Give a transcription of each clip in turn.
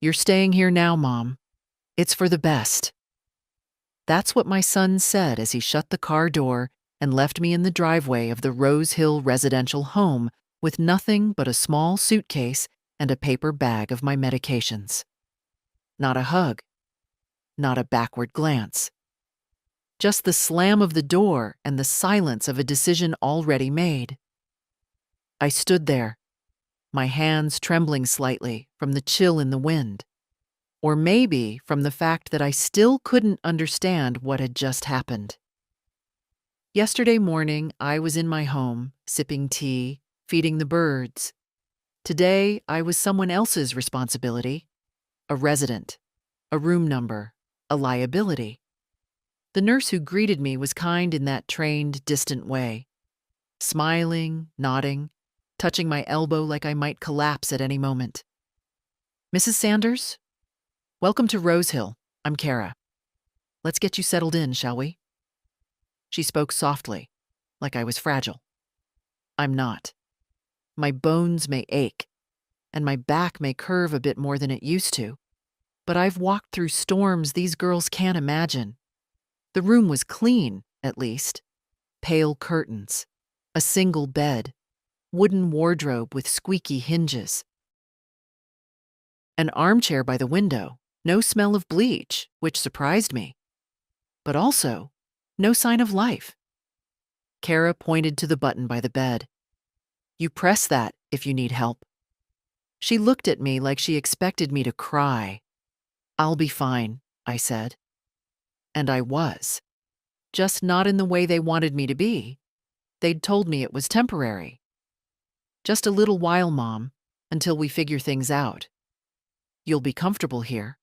You're staying here now, Mom. It's for the best. That's what my son said as he shut the car door and left me in the driveway of the Rose Hill residential home with nothing but a small suitcase and a paper bag of my medications. Not a hug. Not a backward glance. Just the slam of the door and the silence of a decision already made. I stood there, my hands trembling slightly from the chill in the wind, or maybe from the fact that I still couldn't understand what had just happened. Yesterday morning, I was in my home, sipping tea, feeding the birds. Today, I was someone else's responsibility. A resident, a room number, a liability. The nurse who greeted me was kind in that trained, distant way, smiling, nodding, touching my elbow like I might collapse at any moment. "Mrs. Sanders? Welcome to Rose Hill. I'm Kara. Let's get you settled in, shall we?" She spoke softly, like I was fragile. I'm not. My bones may ache, and my back may curve a bit more than it used to, but I've walked through storms these girls can't imagine. The room was clean, at least. Pale curtains, a single bed, wooden wardrobe with squeaky hinges. An armchair by the window, no smell of bleach, which surprised me. But also, no sign of life. Kara pointed to the button by the bed. "You press that if you need help." She looked at me like she expected me to cry. "I'll be fine," I said. And I was. Just not in the way they wanted me to be. They'd told me it was temporary. "Just a little while, Mom, until we figure things out. You'll be comfortable here."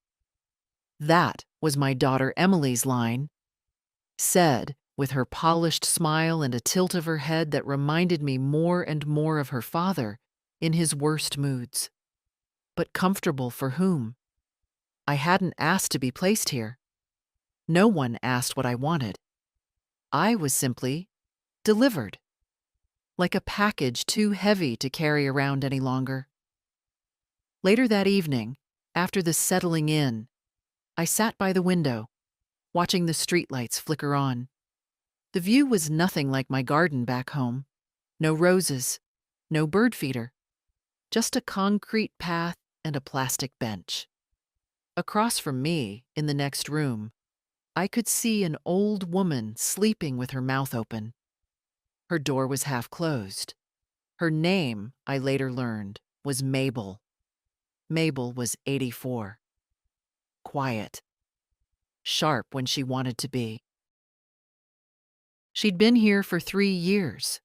That was my daughter Emily's line, said with her polished smile and a tilt of her head that reminded me more and more of her father in his worst moods. But comfortable for whom? I hadn't asked to be placed here. No one asked what I wanted. I was simply delivered, like a package too heavy to carry around any longer. Later that evening, after the settling in, I sat by the window, watching the streetlights flicker on. The view was nothing like my garden back home. No roses, no bird feeder, just a concrete path and a plastic bench. Across from me, in the next room, I could see an old woman sleeping with her mouth open. Her door was half closed. Her name, I later learned, was Mabel. Mabel was 84. Quiet. Sharp when she wanted to be. She'd been here for 3 years.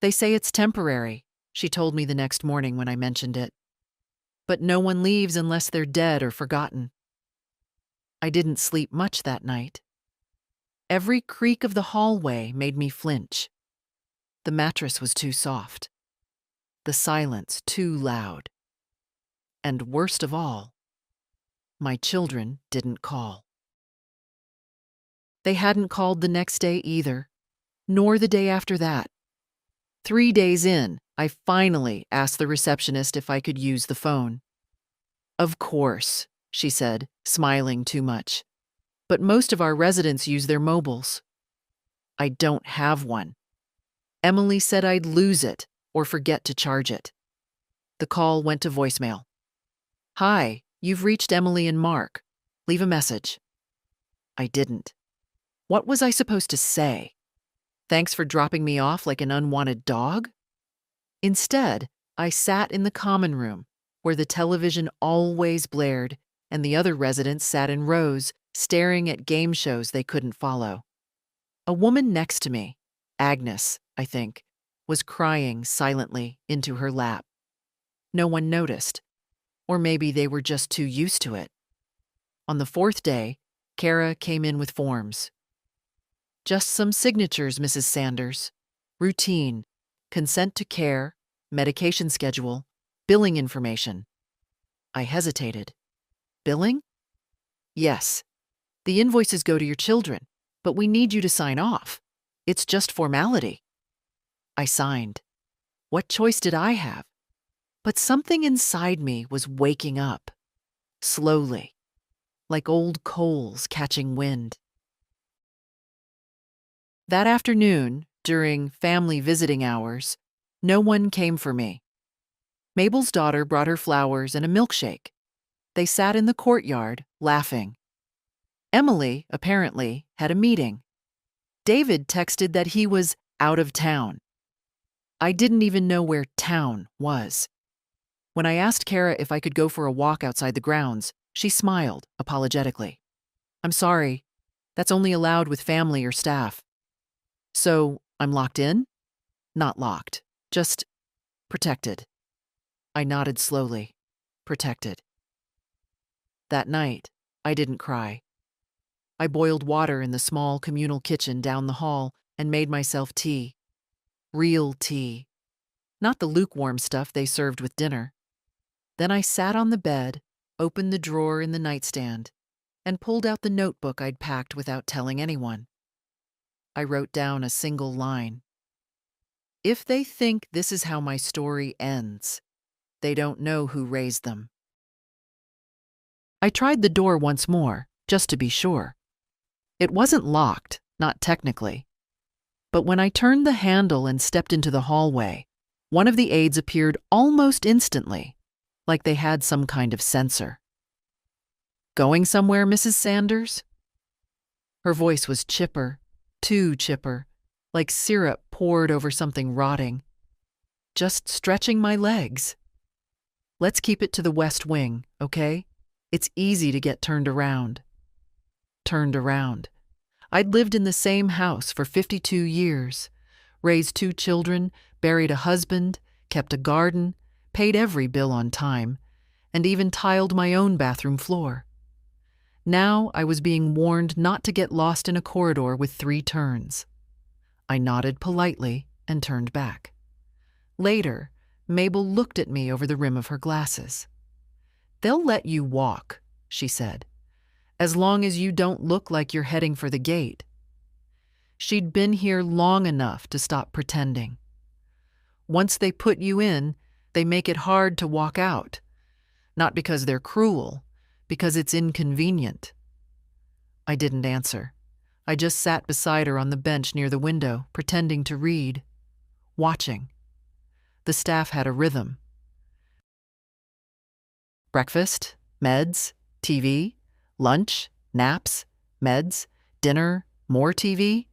"They say it's temporary," she told me the next morning when I mentioned it. "But no one leaves unless they're dead or forgotten." I didn't sleep much that night. Every creak of the hallway made me flinch. The mattress was too soft. The silence too loud. And worst of all, my children didn't call. They hadn't called the next day either, nor the day after that. 3 days in, I finally asked the receptionist if I could use the phone. "Of course," she said, smiling too much. "But most of our residents use their mobiles." "I don't have one. Emily said I'd lose it or forget to charge it." The call went to voicemail. "Hi, you've reached Emily and Mark. Leave a message." I didn't. What was I supposed to say? Thanks for dropping me off like an unwanted dog? Instead, I sat in the common room, where the television always blared, and the other residents sat in rows, staring at game shows they couldn't follow. A woman next to me, Agnes, I think, was crying silently into her lap. No one noticed, or maybe they were just too used to it. On the 4th day, Kara came in with forms. "Just some signatures, Mrs. Sanders. Routine, consent to care, medication schedule, billing information." I hesitated. "Billing?" "Yes. The invoices go to your children, but we need you to sign off. It's just formality." I signed. What choice did I have? But something inside me was waking up. slowly, like old coals catching wind. That afternoon, during family visiting hours, no one came for me. Mabel's daughter brought her flowers and a milkshake. They sat in the courtyard, laughing. Emily, apparently, had a meeting. David texted that he was out of town. I didn't even know where town was. When I asked Kara if I could go for a walk outside the grounds, she smiled apologetically. I'm sorry, that's only allowed with family or staff. So, I'm locked in? Not locked, just protected. I nodded slowly. Protected. That night, I didn't cry. I boiled water in the small communal kitchen down the hall and made myself tea. Real tea. Not the lukewarm stuff they served with dinner. Then I sat on the bed, opened the drawer in the nightstand, and pulled out the notebook I'd packed without telling anyone. I wrote down a single line. If they think this is how my story ends, they don't know who raised them. I tried the door once more, just to be sure. It wasn't locked, not technically. But when I turned the handle and stepped into the hallway, one of the aides appeared almost instantly, like they had some kind of sensor. Going somewhere, Mrs. Sanders? Her voice was chipper, too chipper, like syrup poured over something rotting. Just stretching my legs. Let's keep it to the west wing, okay? It's easy to get turned around. Turned around. I'd lived in the same house for 52 years, raised 2 children, buried a husband, kept a garden, paid every bill on time, and even tiled my own bathroom floor. Now I was being warned not to get lost in a corridor with 3 turns. I nodded politely and turned back. Later, Mabel looked at me over the rim of her glasses. They'll let you walk, she said, as long as you don't look like you're heading for the gate. She'd been here long enough to stop pretending. Once they put you in, they make it hard to walk out. Not because they're cruel, because it's inconvenient. I didn't answer. I just sat beside her on the bench near the window, pretending to read, watching. The staff had a rhythm. Breakfast, meds, TV, lunch, naps, meds, dinner, more TV,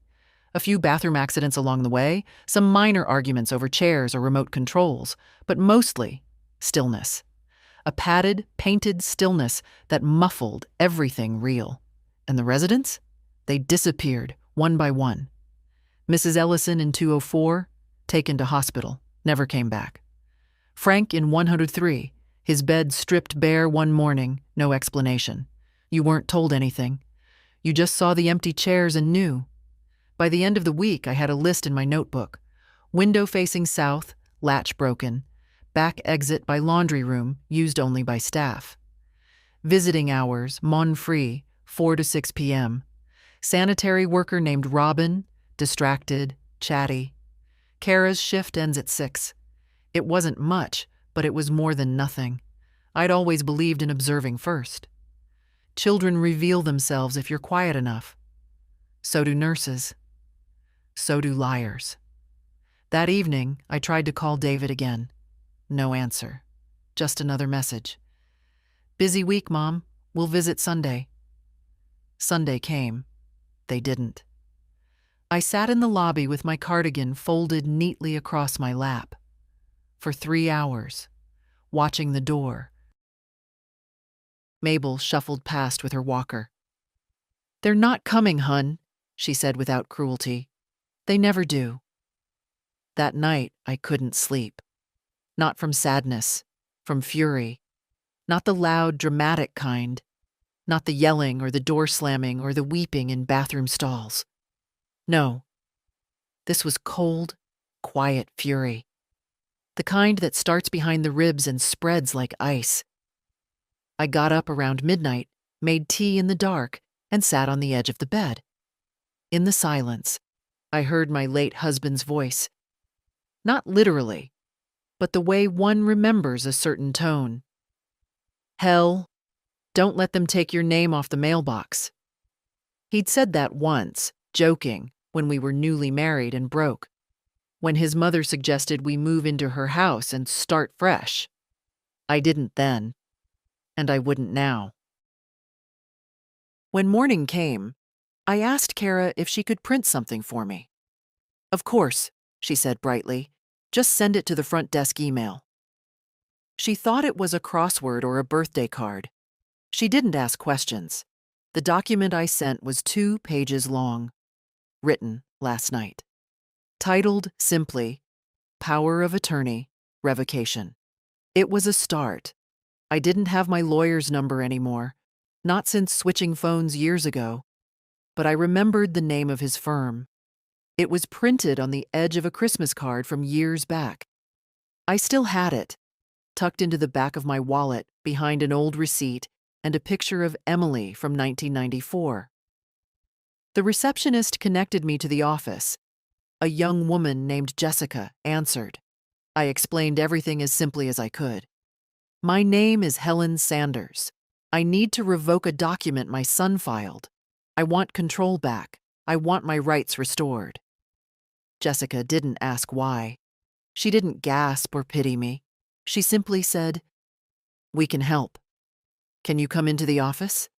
a few bathroom accidents along the way, some minor arguments over chairs or remote controls, but mostly stillness. A padded, painted stillness that muffled everything real. And the residents? They disappeared, one by one. Mrs. Ellison in 204, taken to hospital, never came back. Frank in 103, his bed stripped bare one morning, no explanation. You weren't told anything. You just saw the empty chairs and knew. By the end of the week, I had a list in my notebook. Window facing south, latch broken. Back exit by laundry room, used only by staff. Visiting hours, mon free, 4 to 6 p.m. Sanitary worker named Robin, distracted, chatty. Kara's shift ends at 6. It wasn't much, but it was more than nothing. I'd always believed in observing first. Children reveal themselves if you're quiet enough. So do nurses. So do liars. That evening, I tried to call David again. No answer. Just another message. Busy week, Mom. We'll visit Sunday. Sunday came. They didn't. I sat in the lobby with my cardigan folded neatly across my lap. For 3 hours, watching the door. Mabel shuffled past with her walker. They're not coming, hun, she said without cruelty. They never do. That night, I couldn't sleep. Not from sadness, from fury. Not the loud, dramatic kind. Not the yelling or the door slamming or the weeping in bathroom stalls. No. This was cold, quiet fury. The kind that starts behind the ribs and spreads like ice. I got up around midnight, made tea in the dark, and sat on the edge of the bed. In the silence, I heard my late husband's voice. Not literally, but the way one remembers a certain tone. Hell, Don't let them take your name off the mailbox. He'd said that once, joking, when we were newly married and broke, when his mother suggested we move into her house and start fresh. I didn't then, and I wouldn't now. When morning came, I asked Kara if she could print something for me. Of course, she said brightly. Just send it to the front desk email. She thought it was a crossword or a birthday card. She didn't ask questions. The document I sent was 2 pages long, written last night. Titled simply, Power of Attorney, Revocation. It was a start. I didn't have my lawyer's number anymore, not since switching phones years ago, but I remembered the name of his firm. It was printed on the edge of a Christmas card from years back. I still had it, tucked into the back of my wallet behind an old receipt and a picture of Emily from 1994. The receptionist connected me to the office. A young woman named Jessica answered. I explained everything as simply as I could. My name is Helen Sanders. I need to revoke a document my son filed. I want control back. I want my rights restored. Jessica didn't ask why. She didn't gasp or pity me. She simply said, "We can help. Can you come into the office?"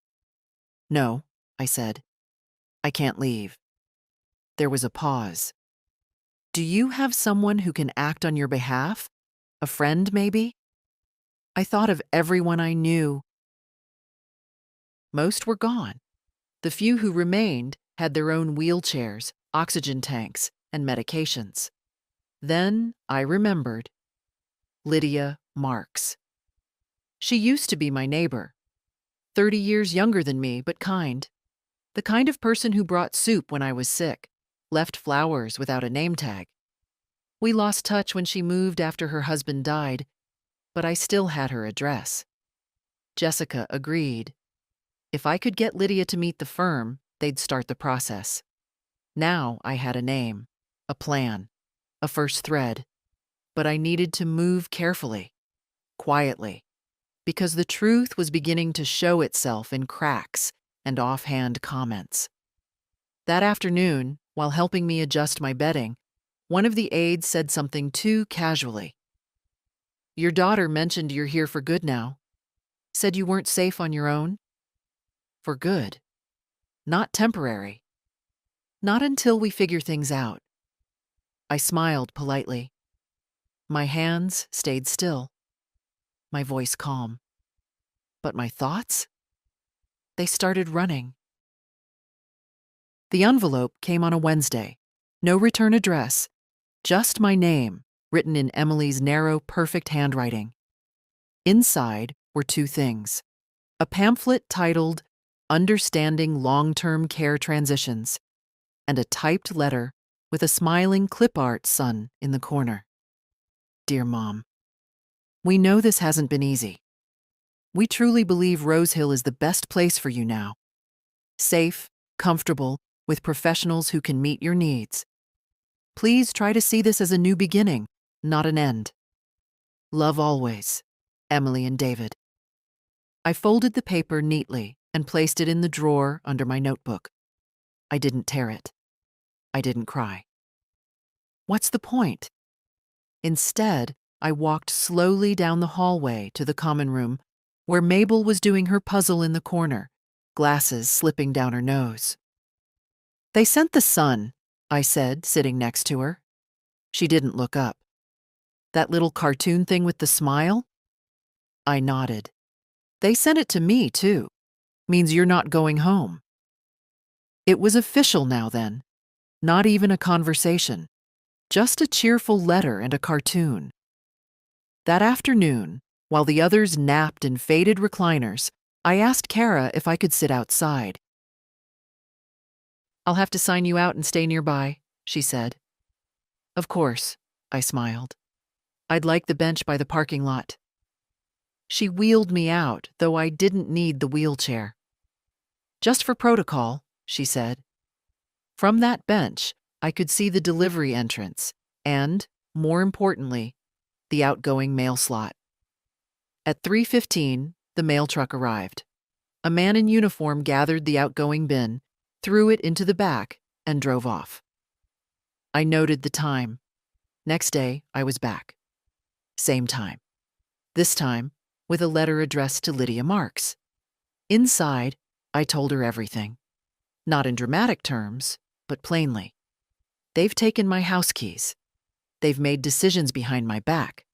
"No," I said. "I can't leave." There was a pause. "Do you have someone who can act on your behalf? A friend, maybe?" I thought of everyone I knew. Most were gone. The few who remained had their own wheelchairs, oxygen tanks, and medications. Then I remembered Lydia Marks. She used to be my neighbor, 30 years younger than me, but kind. The kind of person who brought soup when I was sick, left flowers without a name tag. We lost touch when she moved after her husband died, but I still had her address. Jessica agreed. If I could get Lydia to meet the firm, they'd start the process. Now I had a name, a plan, a first thread, but I needed to move carefully, quietly, because the truth was beginning to show itself in cracks and offhand comments. That afternoon, while helping me adjust my bedding, one of the aides said something too casually. "Your daughter mentioned you're here for good now. Said you weren't safe on your own." For good. Not temporary. Not until we figure things out. I smiled politely. My hands stayed still. My voice calm. But my thoughts? They started running. The envelope came on a Wednesday. No return address. Just my name, written in Emily's narrow, perfect handwriting. Inside were 2 things. A pamphlet titled Understanding Long-Term Care Transitions, and a typed letter with a smiling clip art son in the corner. Dear Mom, we know this hasn't been easy. We truly believe Rose Hill is the best place for you now. Safe, comfortable, with professionals who can meet your needs. Please try to see this as a new beginning, not an end. Love always, Emily and David. I folded the paper neatly and placed it in the drawer under my notebook. I didn't tear it. I didn't cry. What's the point? Instead, I walked slowly down the hallway to the common room, where Mabel was doing her puzzle in the corner, glasses slipping down her nose. "They sent the sun," I said, sitting next to her. She didn't look up. "That little cartoon thing with the smile?" I nodded. "They sent it to me, too. Means you're not going home." It was official now then. Not even a conversation. Just a cheerful letter and a cartoon. That afternoon, while the others napped in faded recliners, I asked Kara if I could sit outside. "I'll have to sign you out and stay nearby," she said. "Of course," I smiled. "I'd like the bench by the parking lot." She wheeled me out, though I didn't need the wheelchair. "Just for protocol," she said. From that bench, I could see the delivery entrance and, more importantly, the outgoing mail slot. At 3:15, the mail truck arrived. A man in uniform gathered the outgoing bin, threw it into the back, and drove off. I noted the time. Next day, I was back. Same time. This time, with a letter addressed to Lydia Marks. Inside, I told her everything. Not in dramatic terms, but plainly. They've taken my house keys. They've made decisions behind my back.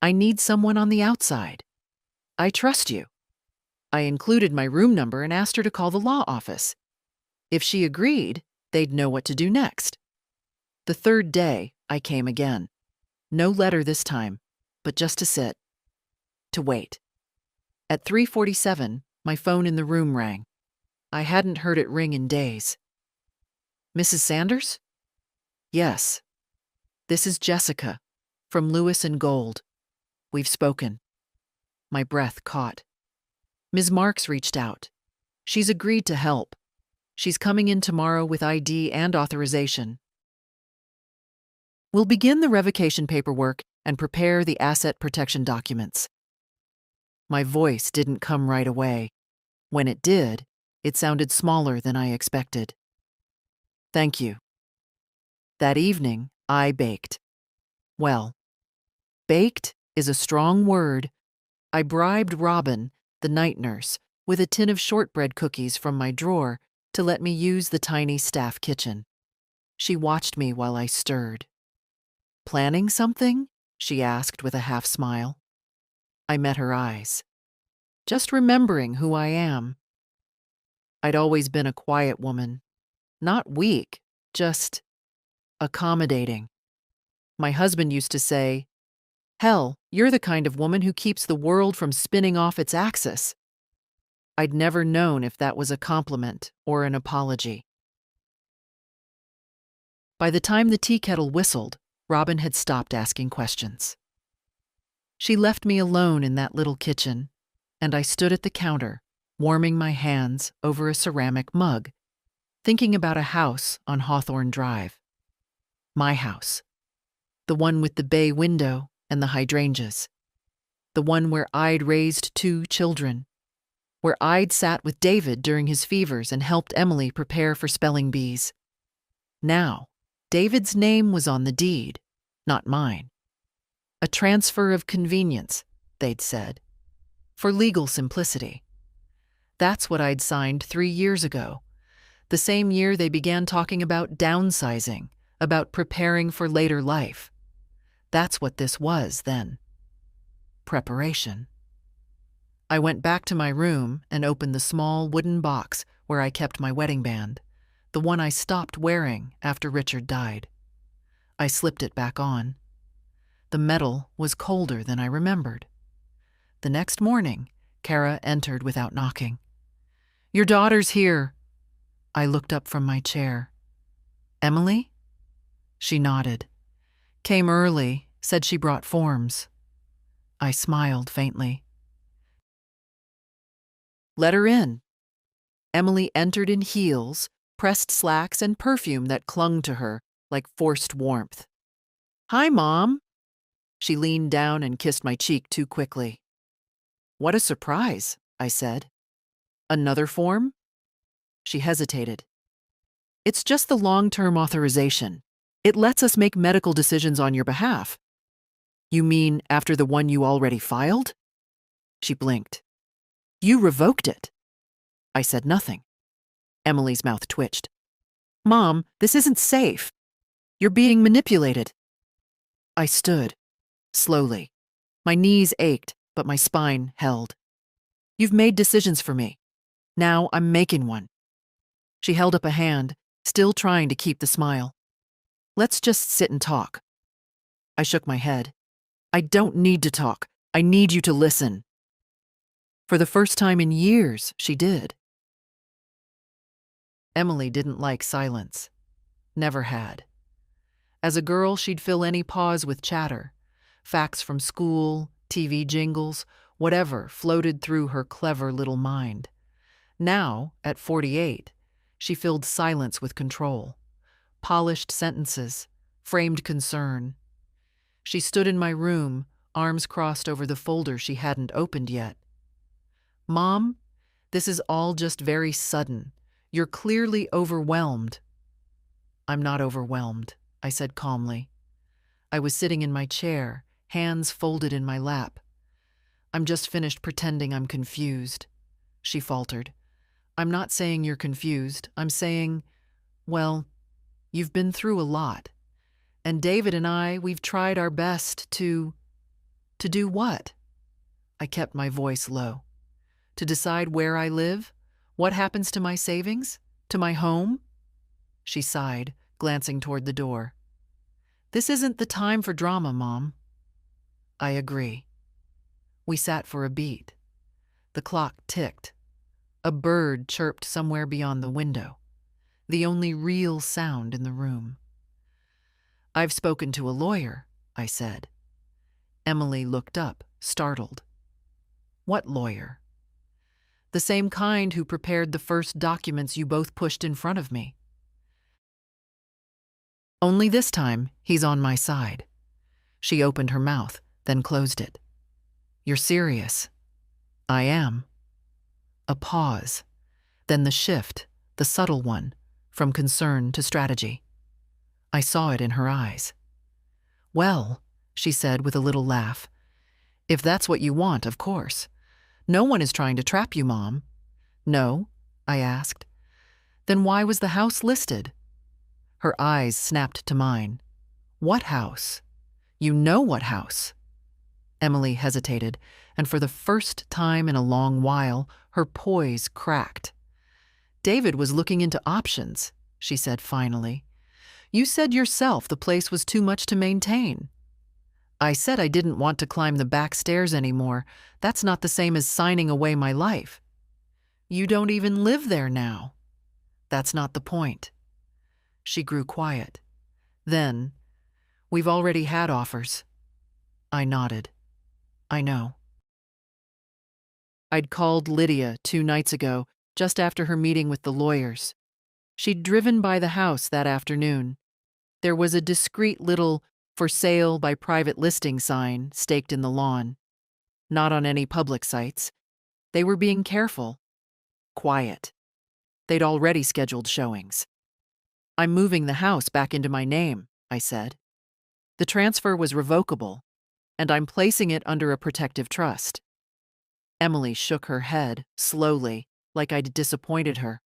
I need someone on the outside. I trust you. I included my room number and asked her to call the law office. If she agreed, they'd know what to do next. The third day, I came again. No letter this time, but just to sit. To wait. At 3:47, my phone in the room rang. I hadn't heard it ring in days. Mrs. Sanders? Yes. This is Jessica, from Lewis and Gold. We've spoken. My breath caught. Ms. Marks reached out. She's agreed to help. She's coming in tomorrow with ID and authorization. We'll begin the revocation paperwork and prepare the asset protection documents. My voice didn't come right away. When it did, it sounded smaller than I expected. Thank you. That evening, I baked. Well, baked is a strong word. I bribed Robin, the night nurse, with a tin of shortbread cookies from my drawer to let me use the tiny staff kitchen. She watched me while I stirred. Planning something? She asked with a half smile. I met her eyes. Just remembering who I am. I'd always been a quiet woman. Not weak, just accommodating. My husband used to say, "Hell, you're the kind of woman who keeps the world from spinning off its axis." I'd never known if that was a compliment or an apology. By the time the tea kettle whistled, Robin had stopped asking questions. She left me alone in that little kitchen, and I stood at the counter, warming my hands over a ceramic mug, thinking about a house on Hawthorne Drive. My house. The one with the bay window and the hydrangeas. The one where I'd raised 2 children. Where I'd sat with David during his fevers and helped Emily prepare for spelling bees. Now, David's name was on the deed, not mine. A transfer of convenience, they'd said, for legal simplicity. That's what I'd signed 3 years ago, the same year they began talking about downsizing, about preparing for later life. That's what this was then. Preparation. I went back to my room and opened the small wooden box where I kept my wedding band, the one I stopped wearing after Richard died. I slipped it back on. The metal was colder than I remembered. The next morning, Kara entered without knocking. "Your daughter's here." I looked up from my chair. "Emily?" She nodded. "Came early, said she brought forms." I smiled faintly. "Let her in." Emily entered in heels, pressed slacks, and perfume that clung to her like forced warmth. "Hi, Mom." She leaned down and kissed my cheek too quickly. "What a surprise," I said. "Another form?" She hesitated. "It's just the long-term authorization. It lets us make medical decisions on your behalf." "You mean after the one you already filed?" She blinked. "You revoked it." I said nothing. Emily's mouth twitched. "Mom, this isn't safe. You're being manipulated." I stood, slowly. My knees ached, but my spine held. "You've made decisions for me. Now I'm making one." She held up a hand, still trying to keep the smile. "Let's just sit and talk." I shook my head. "I don't need to talk. I need you to listen." For the first time in years, she did. Emily didn't like silence. Never had. As a girl, she'd fill any pause with chatter. Facts from school, TV jingles, whatever floated through her clever little mind. Now, at 48, she filled silence with control. Polished sentences, framed concern. She stood in my room, arms crossed over the folder she hadn't opened yet. "Mom, This is all just very sudden. You're clearly overwhelmed." "I'm not overwhelmed," I said calmly. I was sitting in my chair, hands folded in my lap. "I'm just finished pretending I'm confused," she faltered. "I'm not saying you're confused. I'm saying, well, you've been through a lot. And David and I, we've tried our best to do what?" I kept my voice low. "To decide where I live? What happens to my savings? To my home?" She sighed, glancing toward the door. "This isn't the time for drama, Mom." "I agree." We sat for a beat. The clock ticked. A bird chirped somewhere beyond the window, the only real sound in the room. "I've spoken to a lawyer," I said. Emily looked up, startled. "What lawyer?" "The same kind who prepared the first documents you both pushed in front of me. Only this time, he's on my side." She opened her mouth, then closed it. "You're serious?" "I am." A pause, then the shift, the subtle one, from concern to strategy. I saw it in her eyes. "Well," she said with a little laugh, "if that's what you want, of course. No one is trying to trap you, Mom." "No?" I asked. "Then why was the house listed?" Her eyes snapped to mine. "What house? You know what house?" Emily hesitated, and for the first time in a long while, her poise cracked. "David was looking into options," she said finally. "You said yourself the place was too much to maintain." "I said I didn't want to climb the back stairs anymore. That's not the same as signing away my life." "You don't even live there now." "That's not the point." She grew quiet. Then, "We've already had offers." I nodded. "I know." I'd called Lydia 2 nights ago, just after her meeting with the lawyers. She'd driven by the house that afternoon. There was a discreet little "for sale by private listing" sign staked in the lawn. Not on any public sites. They were being careful. Quiet. They'd already scheduled showings. "I'm moving the house back into my name," I said. "The transfer was revocable, and I'm placing it under a protective trust." Emily shook her head, slowly, like I'd disappointed her.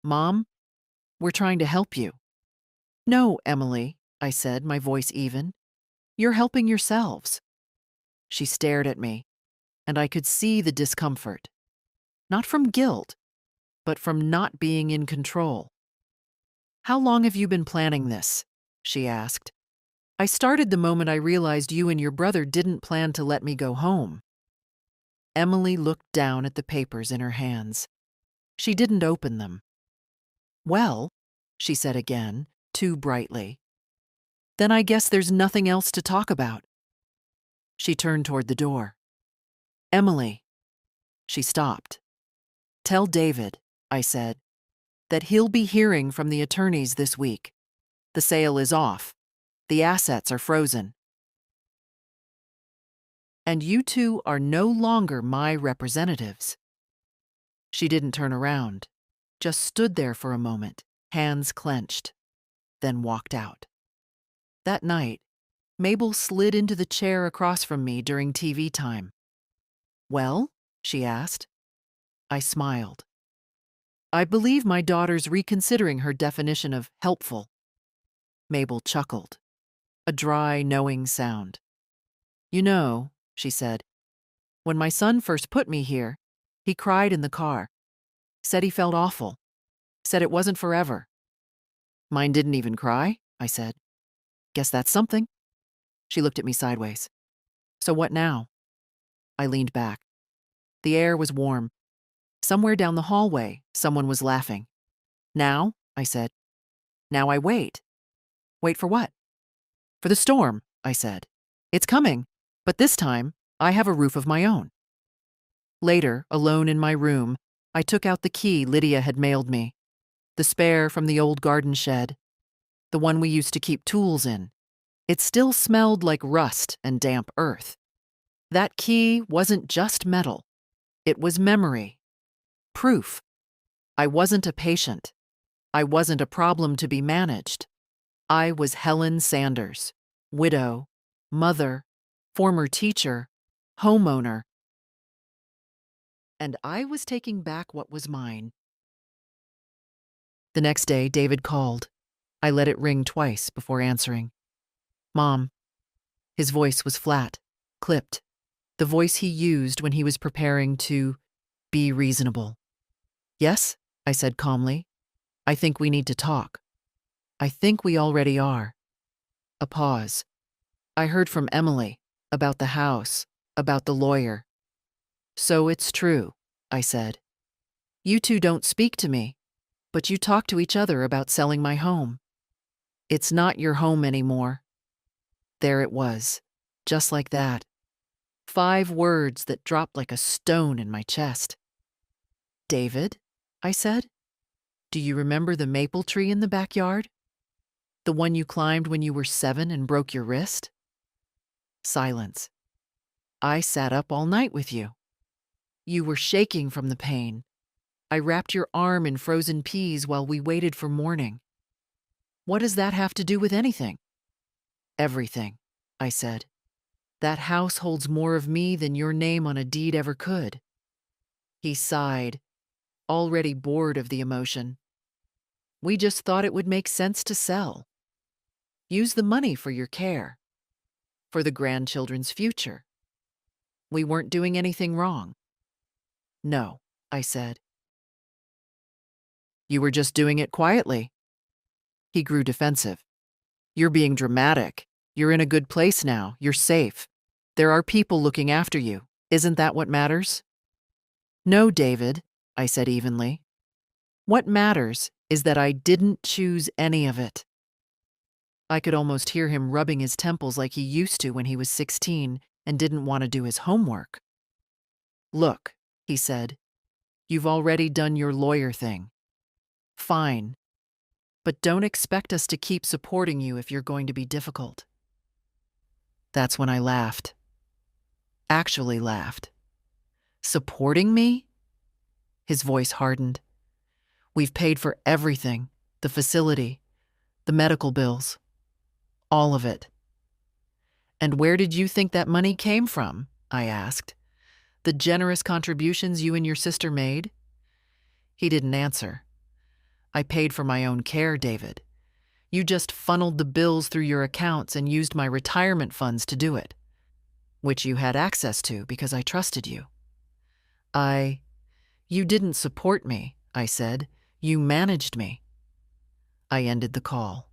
"Mom, we're trying to help you." "No, Emily," I said, my voice even. "You're helping yourselves." She stared at me, and I could see the discomfort. Not from guilt, but from not being in control. "How long have you been planning this?" she asked. "I started the moment I realized you and your brother didn't plan to let me go home." Emily looked down at the papers in her hands. She didn't open them. "Well," she said again, too brightly, "then I guess there's nothing else to talk about." She turned toward the door. "Emily." She stopped. "Tell David," I said, "that he'll be hearing from the attorneys this week. The sale is off. The assets are frozen. And you two are no longer my representatives." She didn't turn around, just stood there for a moment, hands clenched, then walked out. That night, Mabel slid into the chair across from me during TV time. "Well?" she asked. I smiled. "I believe my daughter's reconsidering her definition of helpful." Mabel chuckled, a dry, knowing sound. "You know," she said, "when my son first put me here, he cried in the car. Said he felt awful. Said it wasn't forever." "Mine didn't even cry," I said. "Guess that's something." She looked at me sideways. "So what now?" I leaned back. The air was warm. Somewhere down the hallway, someone was laughing. "Now?" I said. "Now I wait." "Wait for what?" "For the storm," I said. "It's coming, but this time, I have a roof of my own." Later, alone in my room, I took out the key Lydia had mailed me, the spare from the old garden shed, the one we used to keep tools in. It still smelled like rust and damp earth. That key wasn't just metal. It was memory. proof. I wasn't a patient. I wasn't a problem to be managed. I was Helen Sanders, widow, mother, former teacher, homeowner, and I was taking back what was mine. The next day, David called. I let it ring twice before answering. Mom. His voice was flat, clipped, the voice he used when he was preparing to be reasonable. Yes, I said calmly. I think we need to talk. I think we already are. A pause. I heard from Emily about the house, about the lawyer. So it's true, I said. You two don't speak to me, but you talk to each other about selling my home. It's not your home anymore. There it was, just like that. 5 words that dropped like a stone in my chest. David, I said, do you remember the maple tree in the backyard? The one you climbed when you were 7 and broke your wrist? Silence. I sat up all night with you. You were shaking from the pain. I wrapped your arm in frozen peas while we waited for morning. What does that have to do with anything? Everything, I said. That house holds more of me than your name on a deed ever could. He sighed, already bored of the emotion. We just thought it would make sense to sell. Use the money for your care, for the grandchildren's future. We weren't doing anything wrong. No, I said. You were just doing it quietly. He grew defensive. You're being dramatic. You're in a good place now. You're safe. There are people looking after you. Isn't that what matters? No, David, I said evenly. What matters is that I didn't choose any of it. I could almost hear him rubbing his temples like he used to when he was 16 and didn't want to do his homework. Look, he said, you've already done your lawyer thing. Fine. But don't expect us to keep supporting you if you're going to be difficult. That's when I laughed. Actually laughed. Supporting me? His voice hardened. We've paid for everything, the facility, the medical bills, all of it. And where did you think that money came from? I asked. The generous contributions you and your sister made? He didn't answer. I paid for my own care, David. You just funneled the bills through your accounts and used my retirement funds to do it, which you had access to because I trusted you. You didn't support me, I said. You managed me. I ended the call.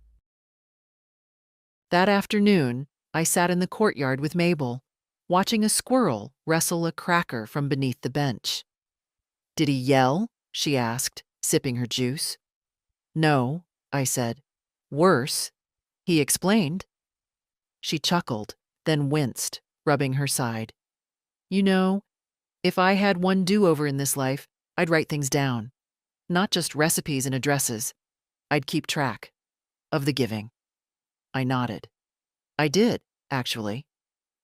That afternoon, I sat in the courtyard with Mabel, watching a squirrel wrestle a cracker from beneath the bench. Did he yell? She asked, sipping her juice. No, I said. Worse, he explained. She chuckled, then winced, rubbing her side. You know, if I had one do-over in this life, I'd write things down. Not just recipes and addresses. I'd keep track of the giving. I nodded. I did, actually.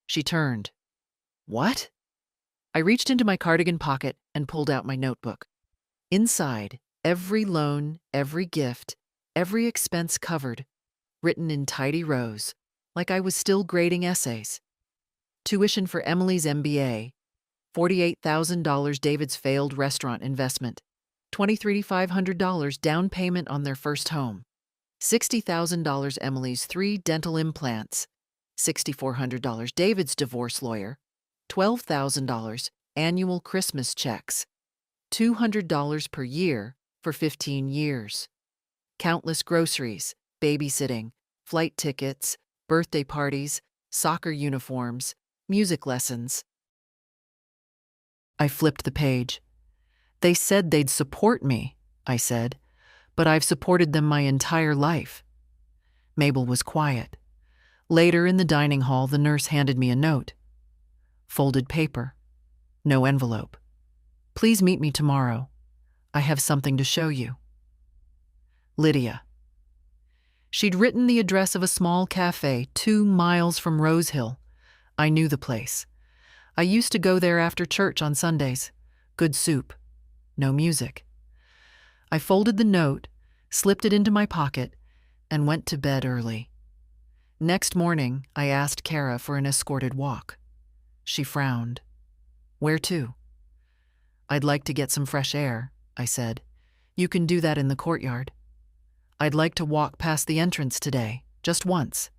She turned. What? I reached into my cardigan pocket and pulled out my notebook. Inside, every loan, every gift, every expense covered, written in tidy rows, like I was still grading essays. Tuition for Emily's MBA, $48,000 David's failed restaurant investment, $2,500 down payment on their first home, $60,000 Emily's 3 dental implants, $6,400 David's divorce lawyer, $12,000 annual Christmas checks, $200 per year for 15 years, countless groceries, babysitting, flight tickets, birthday parties, soccer uniforms, music lessons. I flipped the page. They said they'd support me, I said, but I've supported them my entire life. Mabel was quiet. Later in the dining hall, the nurse handed me a note. Folded paper. No envelope. Please meet me tomorrow. I have something to show you. Lydia. She'd written the address of a small cafe 2 miles from Rose Hill. I knew the place. I used to go there after church on Sundays. Good soup. No music. I folded the note, slipped it into my pocket, and went to bed early. Next morning, I asked Kara for an escorted walk. She frowned. Where to? I'd like to get some fresh air, I said. You can do that in the courtyard. I'd like to walk past the entrance today, just once.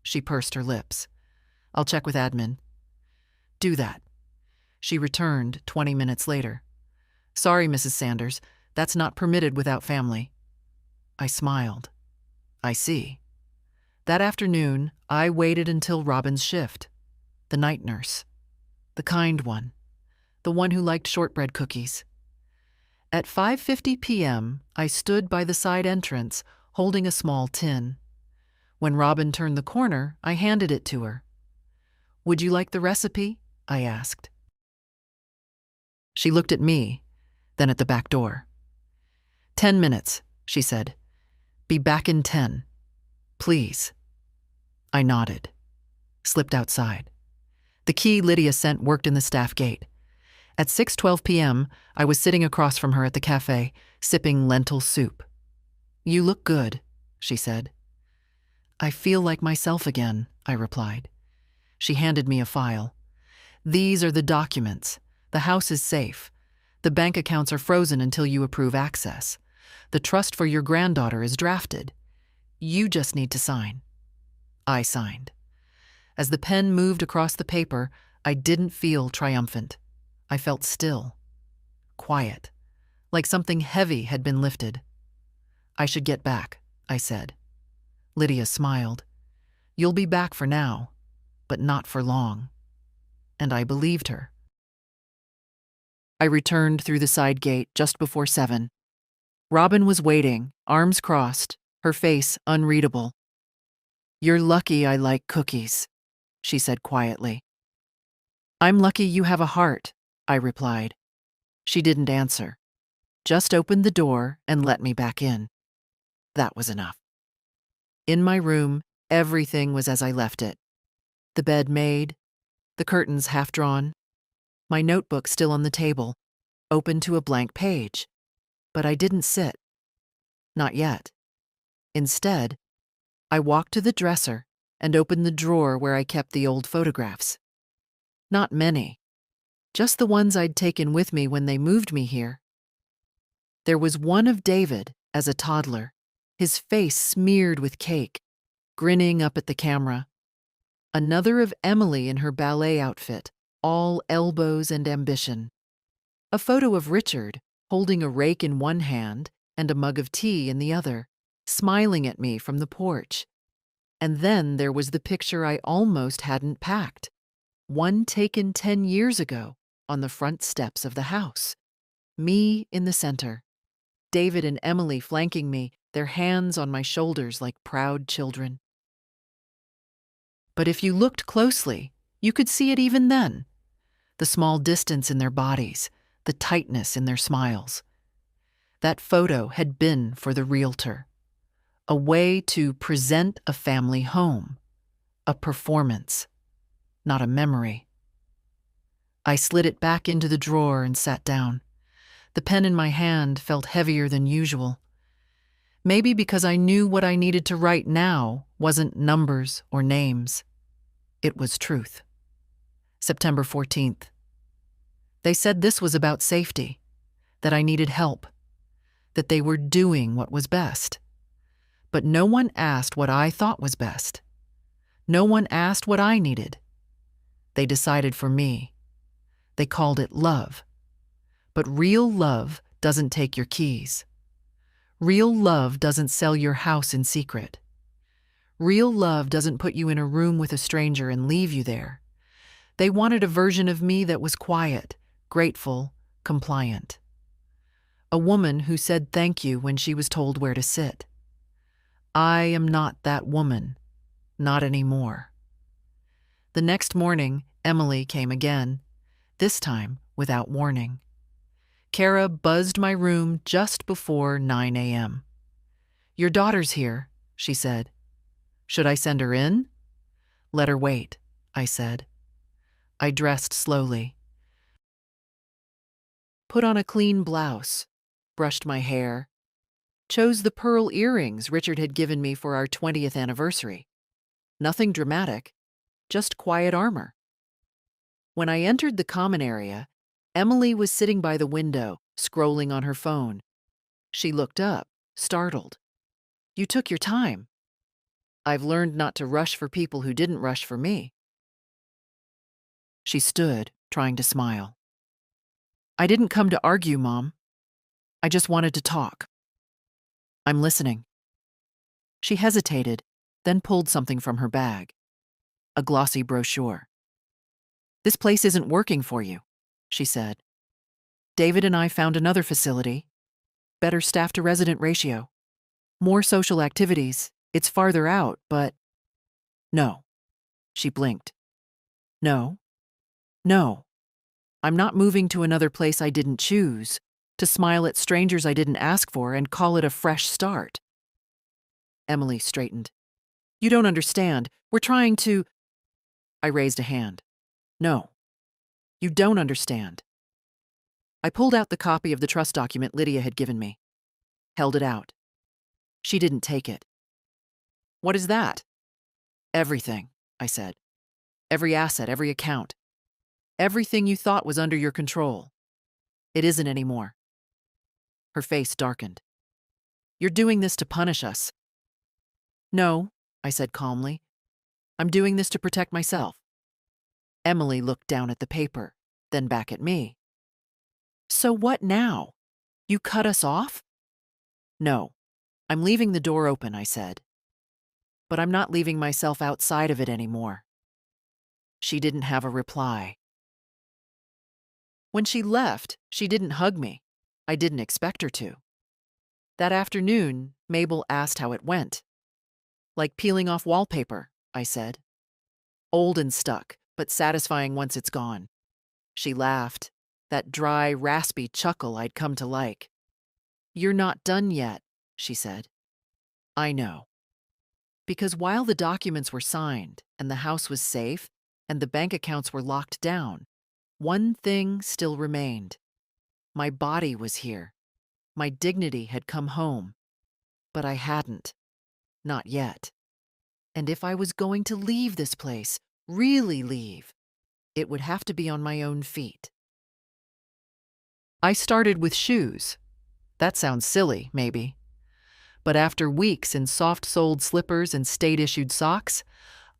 She pursed her lips. I'll check with admin. Do that. She returned 20 minutes later. Sorry, Mrs. Sanders, that's not permitted without family. I smiled. I see. That afternoon, I waited until Robin's shift. The night nurse. The kind one. The one who liked shortbread cookies. At 5:50 p.m., I stood by the side entrance, holding a small tin. When Robin turned the corner, I handed it to her. Would you like the recipe? I asked. She looked at me, then at the back door. 10 minutes, she said. Be back in 10. Please. I nodded, slipped outside. The key Lydia sent worked in the staff gate. At 6:12 p.m., I was sitting across from her at the cafe, sipping lentil soup. You look good, she said. I feel like myself again, I replied. She handed me a file. These are the documents. The house is safe. The bank accounts are frozen until you approve access. The trust for your granddaughter is drafted. You just need to sign. I signed. As the pen moved across the paper, I didn't feel triumphant. I felt still, quiet, like something heavy had been lifted. I should get back, I said. Lydia smiled. You'll be back for now, but not for long. And I believed her. I returned through the side gate just before 7. Robin was waiting, arms crossed, her face unreadable. You're lucky I like cookies, she said quietly. I'm lucky you have a heart, I replied. She didn't answer, just opened the door and let me back in. That was enough. In my room, everything was as I left it. The bed made, the curtains half drawn, my notebook still on the table, open to a blank page. But I didn't sit. Not yet. Instead, I walked to the dresser and opened the drawer where I kept the old photographs. Not many, just the ones I'd taken with me when they moved me here. There was one of David as a toddler, his face smeared with cake, grinning up at the camera. Another of Emily in her ballet outfit, all elbows and ambition. A photo of Richard, holding a rake in one hand and a mug of tea in the other, smiling at me from the porch. And then there was the picture I almost hadn't packed, one taken 10 years ago on the front steps of the house. Me in the center, David and Emily flanking me, their hands on my shoulders like proud children. But if you looked closely, you could see it even then. The small distance in their bodies, the tightness in their smiles. That photo had been for the realtor. A way to present a family home. A performance, not a memory. I slid it back into the drawer and sat down. The pen in my hand felt heavier than usual. Maybe because I knew what I needed to write now wasn't numbers or names. It was truth. September 14th. They said this was about safety, that I needed help, that they were doing what was best. But no one asked what I thought was best. No one asked what I needed. They decided for me. They called it love. But real love doesn't take your keys. Real love doesn't sell your house in secret. Real love doesn't put you in a room with a stranger and leave you there. They wanted a version of me that was quiet, grateful, compliant. A woman who said thank you when she was told where to sit. I am not that woman, not anymore. The next morning, Emily came again, this time without warning. Kara buzzed my room just before 9 a.m. Your daughter's here, she said. Should I send her in? Let her wait, I said. I dressed slowly. Put on a clean blouse, brushed my hair, chose the pearl earrings Richard had given me for our 20th anniversary. Nothing dramatic, just quiet armor. When I entered the common area, Emily was sitting by the window, scrolling on her phone. She looked up, startled. "You took your time." "I've learned not to rush for people who didn't rush for me." She stood, trying to smile. "I didn't come to argue, Mom. I just wanted to talk." "I'm listening." She hesitated, then pulled something from her bag. A glossy brochure. "This place isn't working for you," she said. "David and I found another facility. Better staff-to-resident ratio. More social activities. It's farther out, but—" "No." She blinked. "No. No. I'm not moving to another place I didn't choose, to smile at strangers I didn't ask for and call it a fresh start." Emily straightened. "You don't understand. We're trying to—" I raised a hand. "No. You don't understand." I pulled out the copy of the trust document Lydia had given me. Held it out. She didn't take it. "What is that?" "Everything," I said. "Every asset, every account. Everything you thought was under your control. It isn't anymore." Her face darkened. "You're doing this to punish us." "No," I said calmly. "I'm doing this to protect myself." Emily looked down at the paper, then back at me. "So what now? You cut us off?" "No. I'm leaving the door open," I said. "But I'm not leaving myself outside of it anymore." She didn't have a reply. When she left, she didn't hug me. I didn't expect her to. That afternoon, Mabel asked how it went. "Like peeling off wallpaper," I said. "Old and stuck, but satisfying once it's gone." She laughed, that dry, raspy chuckle I'd come to like. "You're not done yet," she said. "I know." Because while the documents were signed, and the house was safe, and the bank accounts were locked down, one thing still remained. My body was here. My dignity had come home. But I hadn't. Not yet. And if I was going to leave this place, really leave, it would have to be on my own feet. I started with shoes. That sounds silly, maybe. But after weeks in soft-soled slippers and state-issued socks,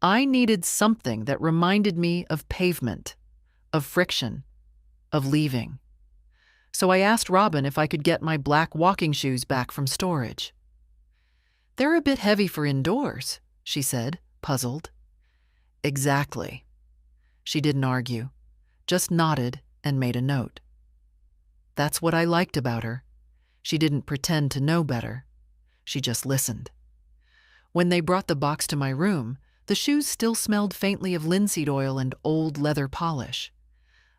I needed something that reminded me of pavement, of friction, of leaving. So I asked Robin if I could get my black walking shoes back from storage. "They're a bit heavy for indoors," she said, puzzled. "Exactly." She didn't argue, just nodded and made a note. That's what I liked about her. She didn't pretend to know better. She just listened. When they brought the box to my room, the shoes still smelled faintly of linseed oil and old leather polish.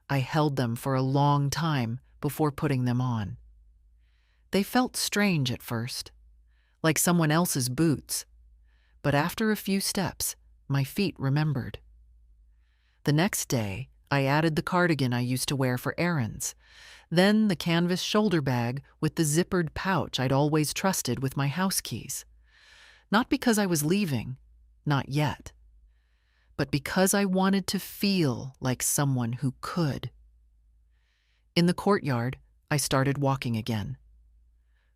I held them for a long time before putting them on. They felt strange at first, like someone else's boots, but after a few steps, my feet remembered. The next day, I added the cardigan I used to wear for errands, then the canvas shoulder bag with the zippered pouch I'd always trusted with my house keys. Not because I was leaving, not yet, but because I wanted to feel like someone who could. In the courtyard, I started walking again.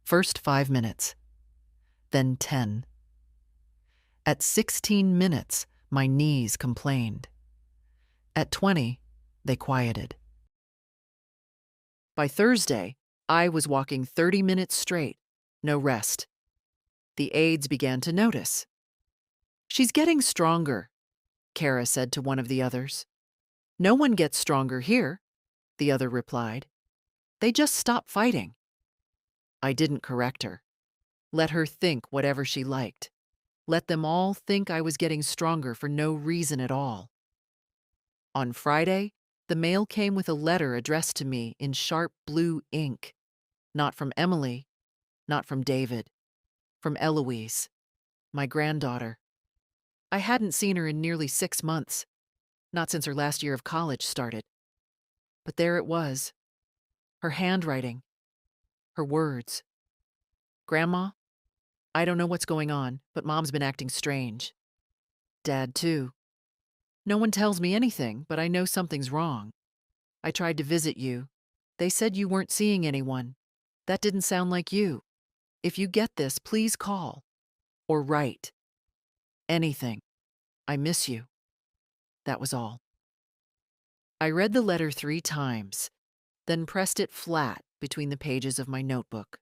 First 5 minutes, then 10. At 16 minutes, my knees complained. At 20, they quieted. By Thursday, I was walking 30 minutes straight, no rest. The aides began to notice. "She's getting stronger," Kara said to one of the others. "No one gets stronger here," the other replied. "They just stop fighting." I didn't correct her. Let her think whatever she liked. Let them all think I was getting stronger for no reason at all. On Friday, the mail came with a letter addressed to me in sharp blue ink. Not from Emily, not from David, from Eloise, my granddaughter. I hadn't seen her in nearly 6 months, not since her last year of college started. But there it was. Her handwriting, her words. Grandma, I don't know what's going on, but Mom's been acting strange. Dad, too. No one tells me anything, but I know something's wrong. I tried to visit you. They said you weren't seeing anyone. That didn't sound like you. If you get this, please call. Or write. Anything. I miss you. That was all. I read the letter 3 times, then pressed it flat between the pages of my notebook.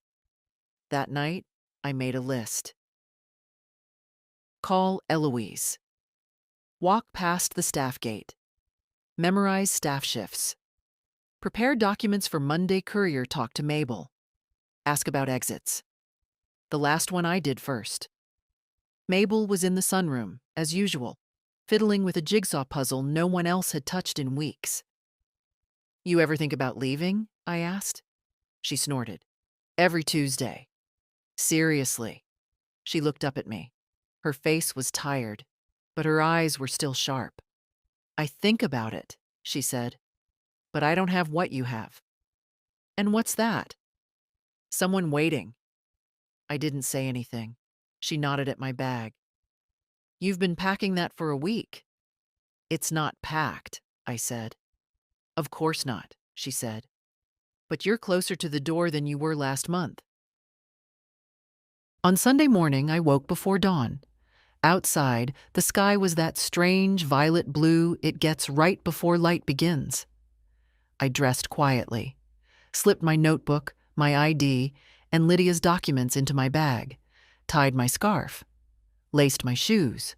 That night, I made a list. Call Eloise. Walk past the staff gate. Memorize staff shifts. Prepare documents for Monday courier talk to Mabel. Ask about exits. The last one I did first. Mabel was in the sunroom, as usual, fiddling with a jigsaw puzzle no one else had touched in weeks. You ever think about leaving? I asked. She snorted. Every Tuesday. Seriously. She looked up at me. Her face was tired, but her eyes were still sharp. I think about it, she said, but I don't have what you have. And what's that? Someone waiting. I didn't say anything. She nodded at my bag. You've been packing that for a week. It's not packed, I said. Of course not, she said. But you're closer to the door than you were last month. On Sunday morning, I woke before dawn. Outside, the sky was that strange violet blue it gets right before light begins. I dressed quietly, slipped my notebook, my ID, and Lydia's documents into my bag, tied my scarf, laced my shoes.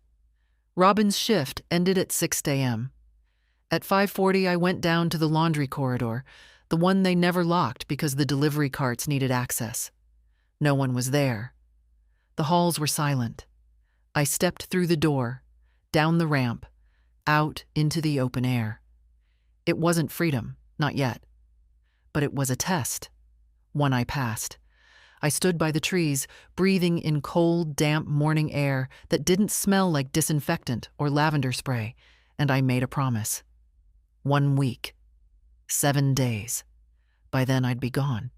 Robin's shift ended at 6 a.m. At 5:40, I went down to the laundry corridor, the one they never locked because the delivery carts needed access. No one was there. The halls were silent. I stepped through the door, down the ramp, out into the open air. It wasn't freedom, not yet. But it was a test, one I passed. I stood by the trees, breathing in cold, damp morning air that didn't smell like disinfectant or lavender spray, and I made a promise. 1 week. 7 days. By then I'd be gone.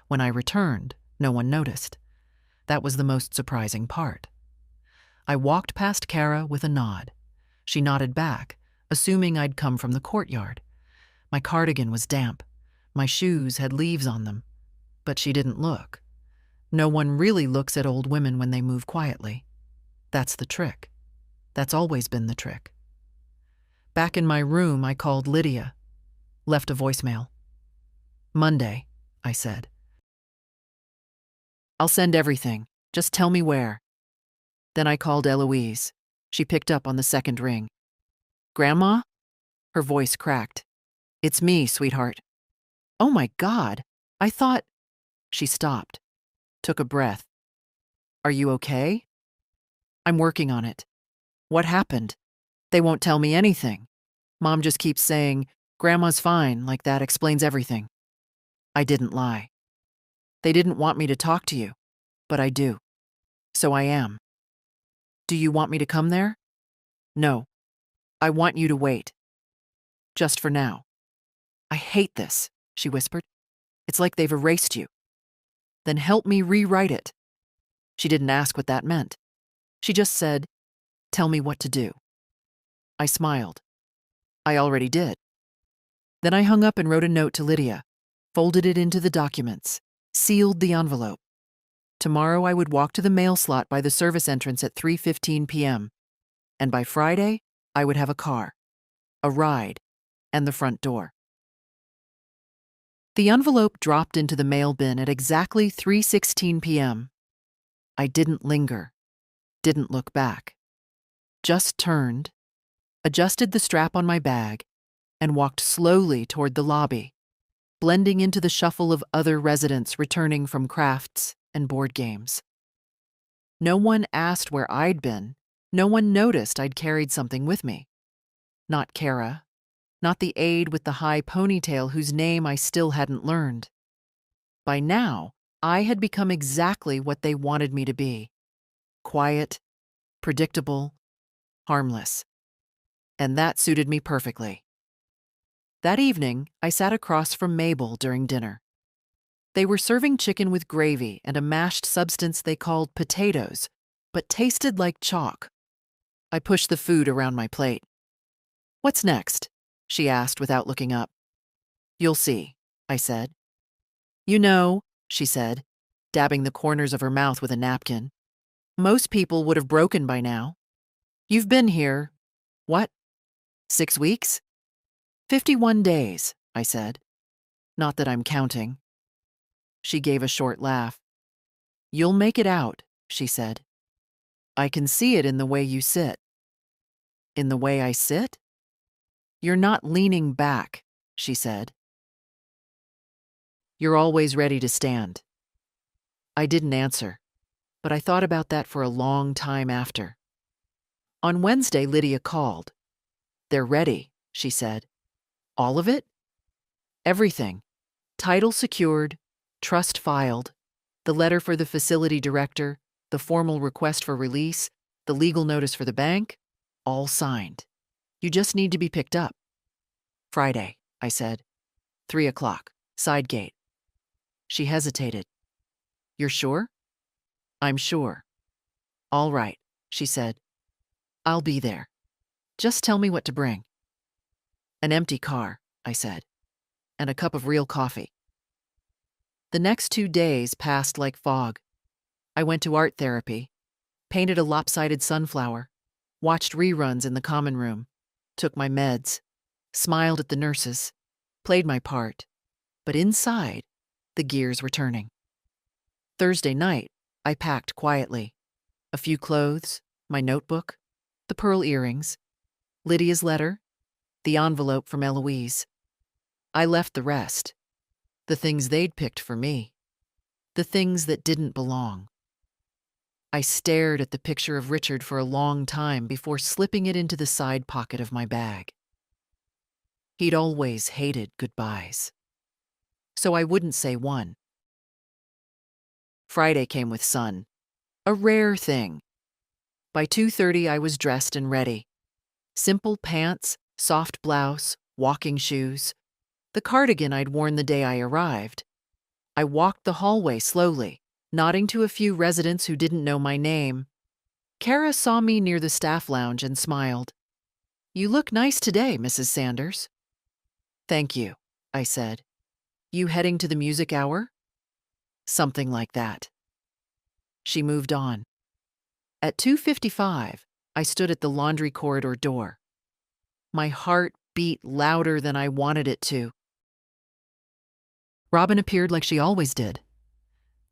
When I returned, no one noticed. That was the most surprising part. I walked past Kara with a nod. She nodded back, assuming I'd come from the courtyard. My cardigan was damp. My shoes had leaves on them. But she didn't look. No one really looks at old women when they move quietly. That's the trick. That's always been the trick. Back in my room, I called Lydia. Left a voicemail. Monday, I said. I'll send everything. Just tell me where. Then I called Eloise. She picked up on the second ring. Grandma? Her voice cracked. It's me, sweetheart. Oh my God, I thought... She stopped, took a breath. Are you okay? I'm working on it. What happened? They won't tell me anything. Mom just keeps saying, Grandma's fine, like that explains everything. I didn't lie. They didn't want me to talk to you, but I do. So I am. Do you want me to come there? No. I want you to wait. Just for now. I hate this, she whispered. It's like they've erased you. Then help me rewrite it. She didn't ask what that meant. She just said, tell me what to do. I smiled. I already did. Then I hung up and wrote a note to Lydia, folded it into the documents, sealed the envelope. Tomorrow I would walk to the mail slot by the service entrance at 3:15 p.m. And by Friday, I would have a car, a ride, and the front door. The envelope dropped into the mail bin at exactly 3:16 p.m. I didn't linger, didn't look back. Just turned, adjusted the strap on my bag, and walked slowly toward the lobby, blending into the shuffle of other residents returning from crafts and board games. No one asked where I'd been. No one noticed I'd carried something with me. Not Kara, not the aide with the high ponytail whose name I still hadn't learned. By now, I had become exactly what they wanted me to be. Quiet, predictable, harmless. And that suited me perfectly. That evening, I sat across from Mabel during dinner. They were serving chicken with gravy and a mashed substance they called potatoes, but tasted like chalk. I pushed the food around my plate. "What's next?" she asked without looking up. "You'll see," I said. "You know," she said, dabbing the corners of her mouth with a napkin, "most people would have broken by now. You've been here, what, 6 weeks?" 51 days, I said. "Not that I'm counting." She gave a short laugh. "You'll make it out," she said. "I can see it in the way you sit." "In the way I sit?" "You're not leaning back," she said. "You're always ready to stand." I didn't answer, but I thought about that for a long time after. On Wednesday, Lydia called. "They're ready," she said. "All of it?" "Everything. Title secured, trust filed, the letter for the facility director, the formal request for release, the legal notice for the bank, all signed. You just need to be picked up." "Friday," I said. 3 o'clock, side gate." She hesitated. "You're sure?" "I'm sure." "All right," she said. "I'll be there. Just tell me what to bring." "An empty car," I said, "and a cup of real coffee." The next 2 days passed like fog. I went to art therapy, painted a lopsided sunflower, watched reruns in the common room, took my meds, smiled at the nurses, played my part, but inside, the gears were turning. Thursday night, I packed quietly. A few clothes, my notebook, the pearl earrings, Lydia's letter, the envelope from Eloise. I left the rest, the things they'd picked for me, the things that didn't belong. I stared at the picture of Richard for a long time before slipping it into the side pocket of my bag. He'd always hated goodbyes, so I wouldn't say one. Friday came with sun, a rare thing. By 2:30 I was dressed and ready. Simple pants, soft blouse, walking shoes, the cardigan I'd worn the day I arrived. I walked the hallway slowly, nodding to a few residents who didn't know my name. Kara saw me near the staff lounge and smiled. "You look nice today, Mrs. Sanders." "Thank you," I said. "You heading to the music hour?" "Something like that." She moved on. At 2:55, I stood at the laundry corridor door. My heart beat louder than I wanted it to. Robin appeared like she always did.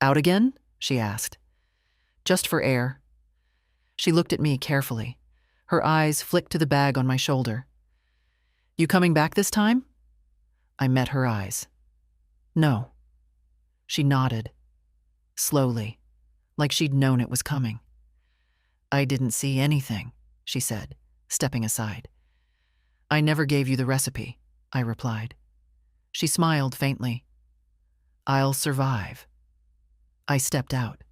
"Out again?" she asked. "Just for air." She looked at me carefully. Her eyes flicked to the bag on my shoulder. "You coming back this time?" I met her eyes. "No." She nodded, slowly, like she'd known it was coming. "I didn't see anything," she said, stepping aside. "I never gave you the recipe," I replied. She smiled faintly. "I'll survive." I stepped out.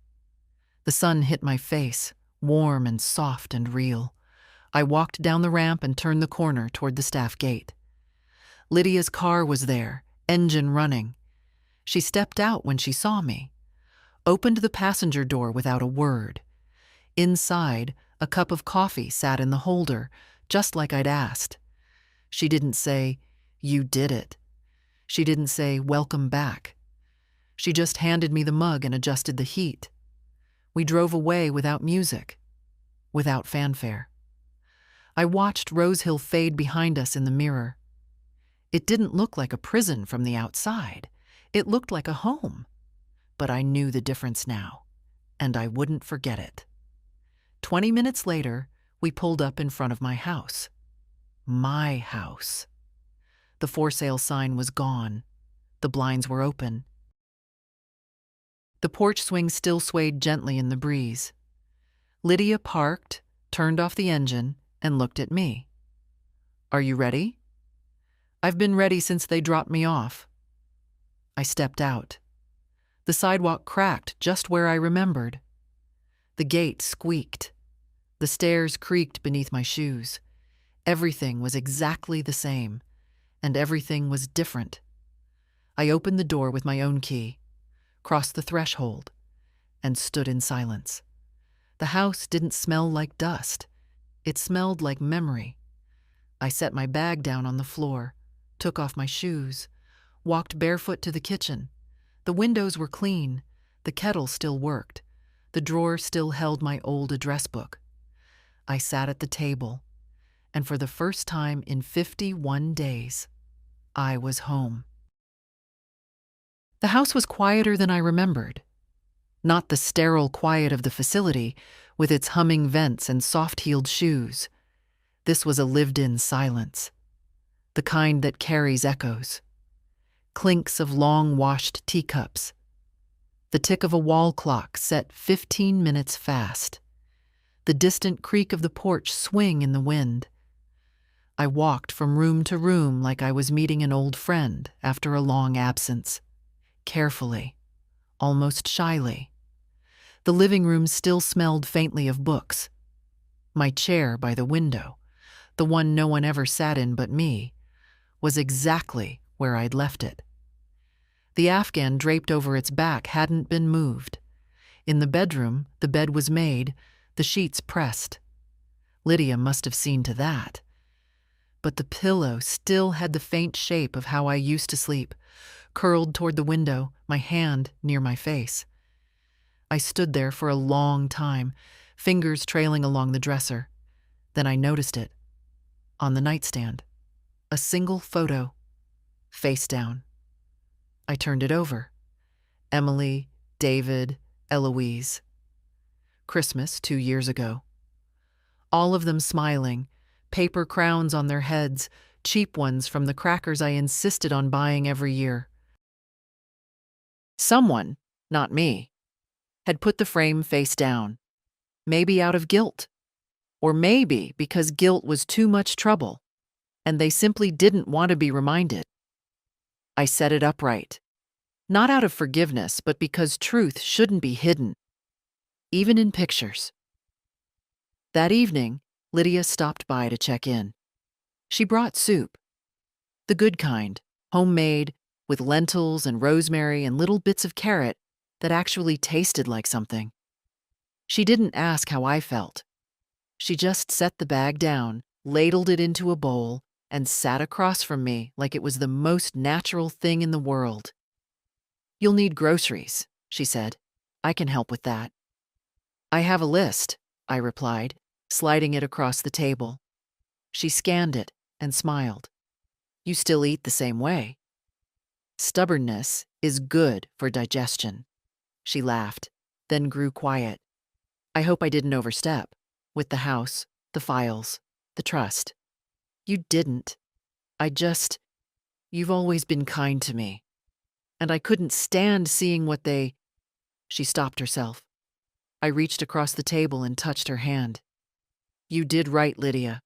The sun hit my face, warm and soft and real. I walked down the ramp and turned the corner toward the staff gate. Lydia's car was there, engine running. She stepped out when she saw me, opened the passenger door without a word. Inside, a cup of coffee sat in the holder, just like I'd asked. She didn't say, "You did it." She didn't say, "Welcome back." She just handed me the mug and adjusted the heat. We drove away without music, without fanfare. I watched Rose Hill fade behind us in the mirror. It didn't look like a prison from the outside. It looked like a home. But I knew the difference now, and I wouldn't forget it. 20 minutes later, we pulled up in front of my house. My house. The for sale sign was gone. The blinds were open. The porch swing still swayed gently in the breeze. Lydia parked, turned off the engine, and looked at me. "Are you ready?" "I've been ready since they dropped me off." I stepped out. The sidewalk cracked just where I remembered. The gate squeaked. The stairs creaked beneath my shoes. Everything was exactly the same, and everything was different. I opened the door with my own key, crossed the threshold, and stood in silence. The house didn't smell like dust. It smelled like memory. I set my bag down on the floor, took off my shoes, walked barefoot to the kitchen. The windows were clean. The kettle still worked. The drawer still held my old address book. I sat at the table, and for the first time in 51 days, I was home. The house was quieter than I remembered. Not the sterile quiet of the facility, with its humming vents and soft-heeled shoes. This was a lived-in silence, the kind that carries echoes. Clinks of long-washed teacups. The tick of a wall clock set 15 minutes fast. The distant creak of the porch swing in the wind. I walked from room to room like I was meeting an old friend after a long absence. Carefully, almost shyly. The living room still smelled faintly of books. My chair by the window, the one no one ever sat in but me, was exactly where I'd left it. The Afghan draped over its back hadn't been moved. In the bedroom, the bed was made, the sheets pressed. Lydia must have seen to that. But the pillow still had the faint shape of how I used to sleep, curled toward the window, my hand near my face. I stood there for a long time, fingers trailing along the dresser. Then I noticed it. On the nightstand. A single photo. Face down. I turned it over. Emily, David, Eloise. Christmas 2 years ago. All of them smiling, paper crowns on their heads, cheap ones from the crackers I insisted on buying every year. Someone, not me, had put the frame face down, maybe out of guilt, or maybe because guilt was too much trouble, and they simply didn't want to be reminded. I set it upright, not out of forgiveness, but because truth shouldn't be hidden, even in pictures. That evening, Lydia stopped by to check in. She brought soup, the good kind, homemade, with lentils and rosemary and little bits of carrot that actually tasted like something. She didn't ask how I felt. She just set the bag down, ladled it into a bowl, and sat across from me like it was the most natural thing in the world. "You'll need groceries," she said. "I can help with that." "I have a list," I replied, sliding it across the table. She scanned it and smiled. "You still eat the same way." "Stubbornness is good for digestion." She laughed, then grew quiet. "I hope I didn't overstep. With the house, the files, the trust." "You didn't. You've always been kind to me. And I couldn't stand seeing what they—" She stopped herself. I reached across the table and touched her hand. "You did right, Lydia.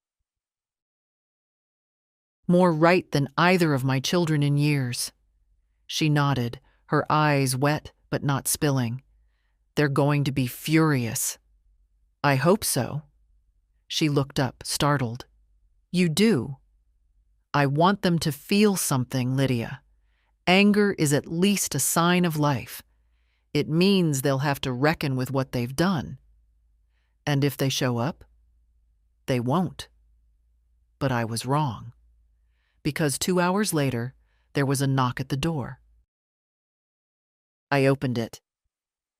More right than either of my children in years." She nodded, her eyes wet but not spilling. "They're going to be furious." "I hope so." She looked up, startled. "You do?" "I want them to feel something, Lydia. Anger is at least a sign of life. It means they'll have to reckon with what they've done. And if they show up, they won't." But I was wrong. Because 2 hours later, there was a knock at the door. I opened it.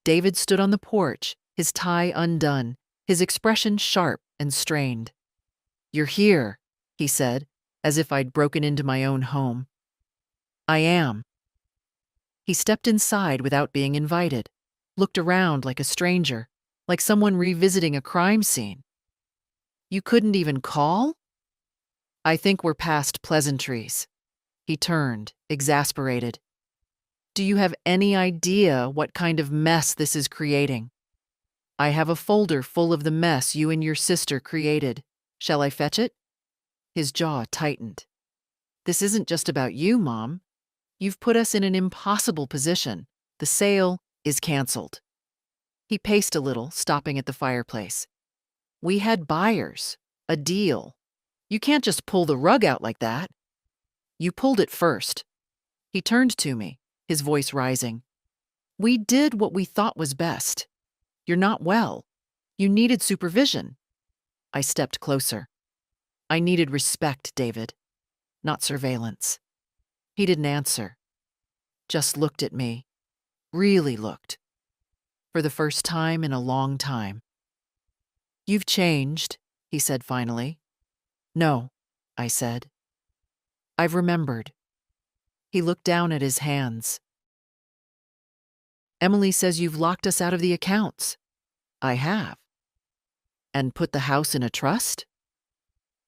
David stood on the porch, his tie undone, his expression sharp and strained. "You're here," he said, as if I'd broken into my own home. "I am." He stepped inside without being invited, looked around like a stranger, like someone revisiting a crime scene. "You couldn't even call?" "I think we're past pleasantries." He turned, exasperated. "Do you have any idea what kind of mess this is creating? I have a folder full of the mess you and your sister created. Shall I fetch it?" His jaw tightened. "This isn't just about you, Mom. You've put us in an impossible position. The sale is canceled." He paced a little, stopping at the fireplace. "We had buyers, a deal. You can't just pull the rug out like that." You pulled it first. He turned to me, his voice rising. We did what we thought was best. You're not well. You needed supervision. I stepped closer. I needed respect, David, not surveillance. He didn't answer, just looked at me, really looked, for the first time in a long time. You've changed, he said finally. No, I said. I've remembered. He looked down at his hands. Emily says you've locked us out of the accounts. I have. And put the house in a trust?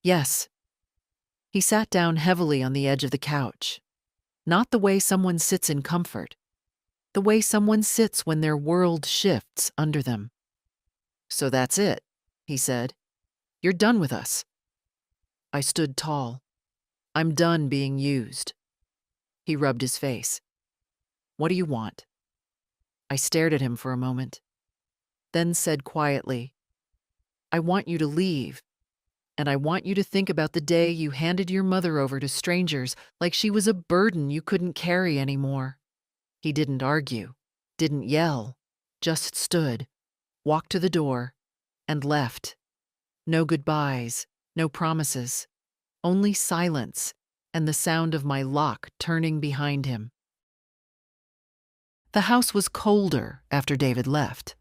Yes. He sat down heavily on the edge of the couch. Not the way someone sits in comfort. The way someone sits when their world shifts under them. So that's it, he said. You're done with us. I stood tall. I'm done being used. He rubbed his face. What do you want? I stared at him for a moment, then said quietly, I want you to leave, and I want you to think about the day you handed your mother over to strangers like she was a burden you couldn't carry anymore. He didn't argue, didn't yell, just stood, walked to the door, and left. No goodbyes, no promises, only silence and the sound of my lock turning behind him. The house was colder after David left,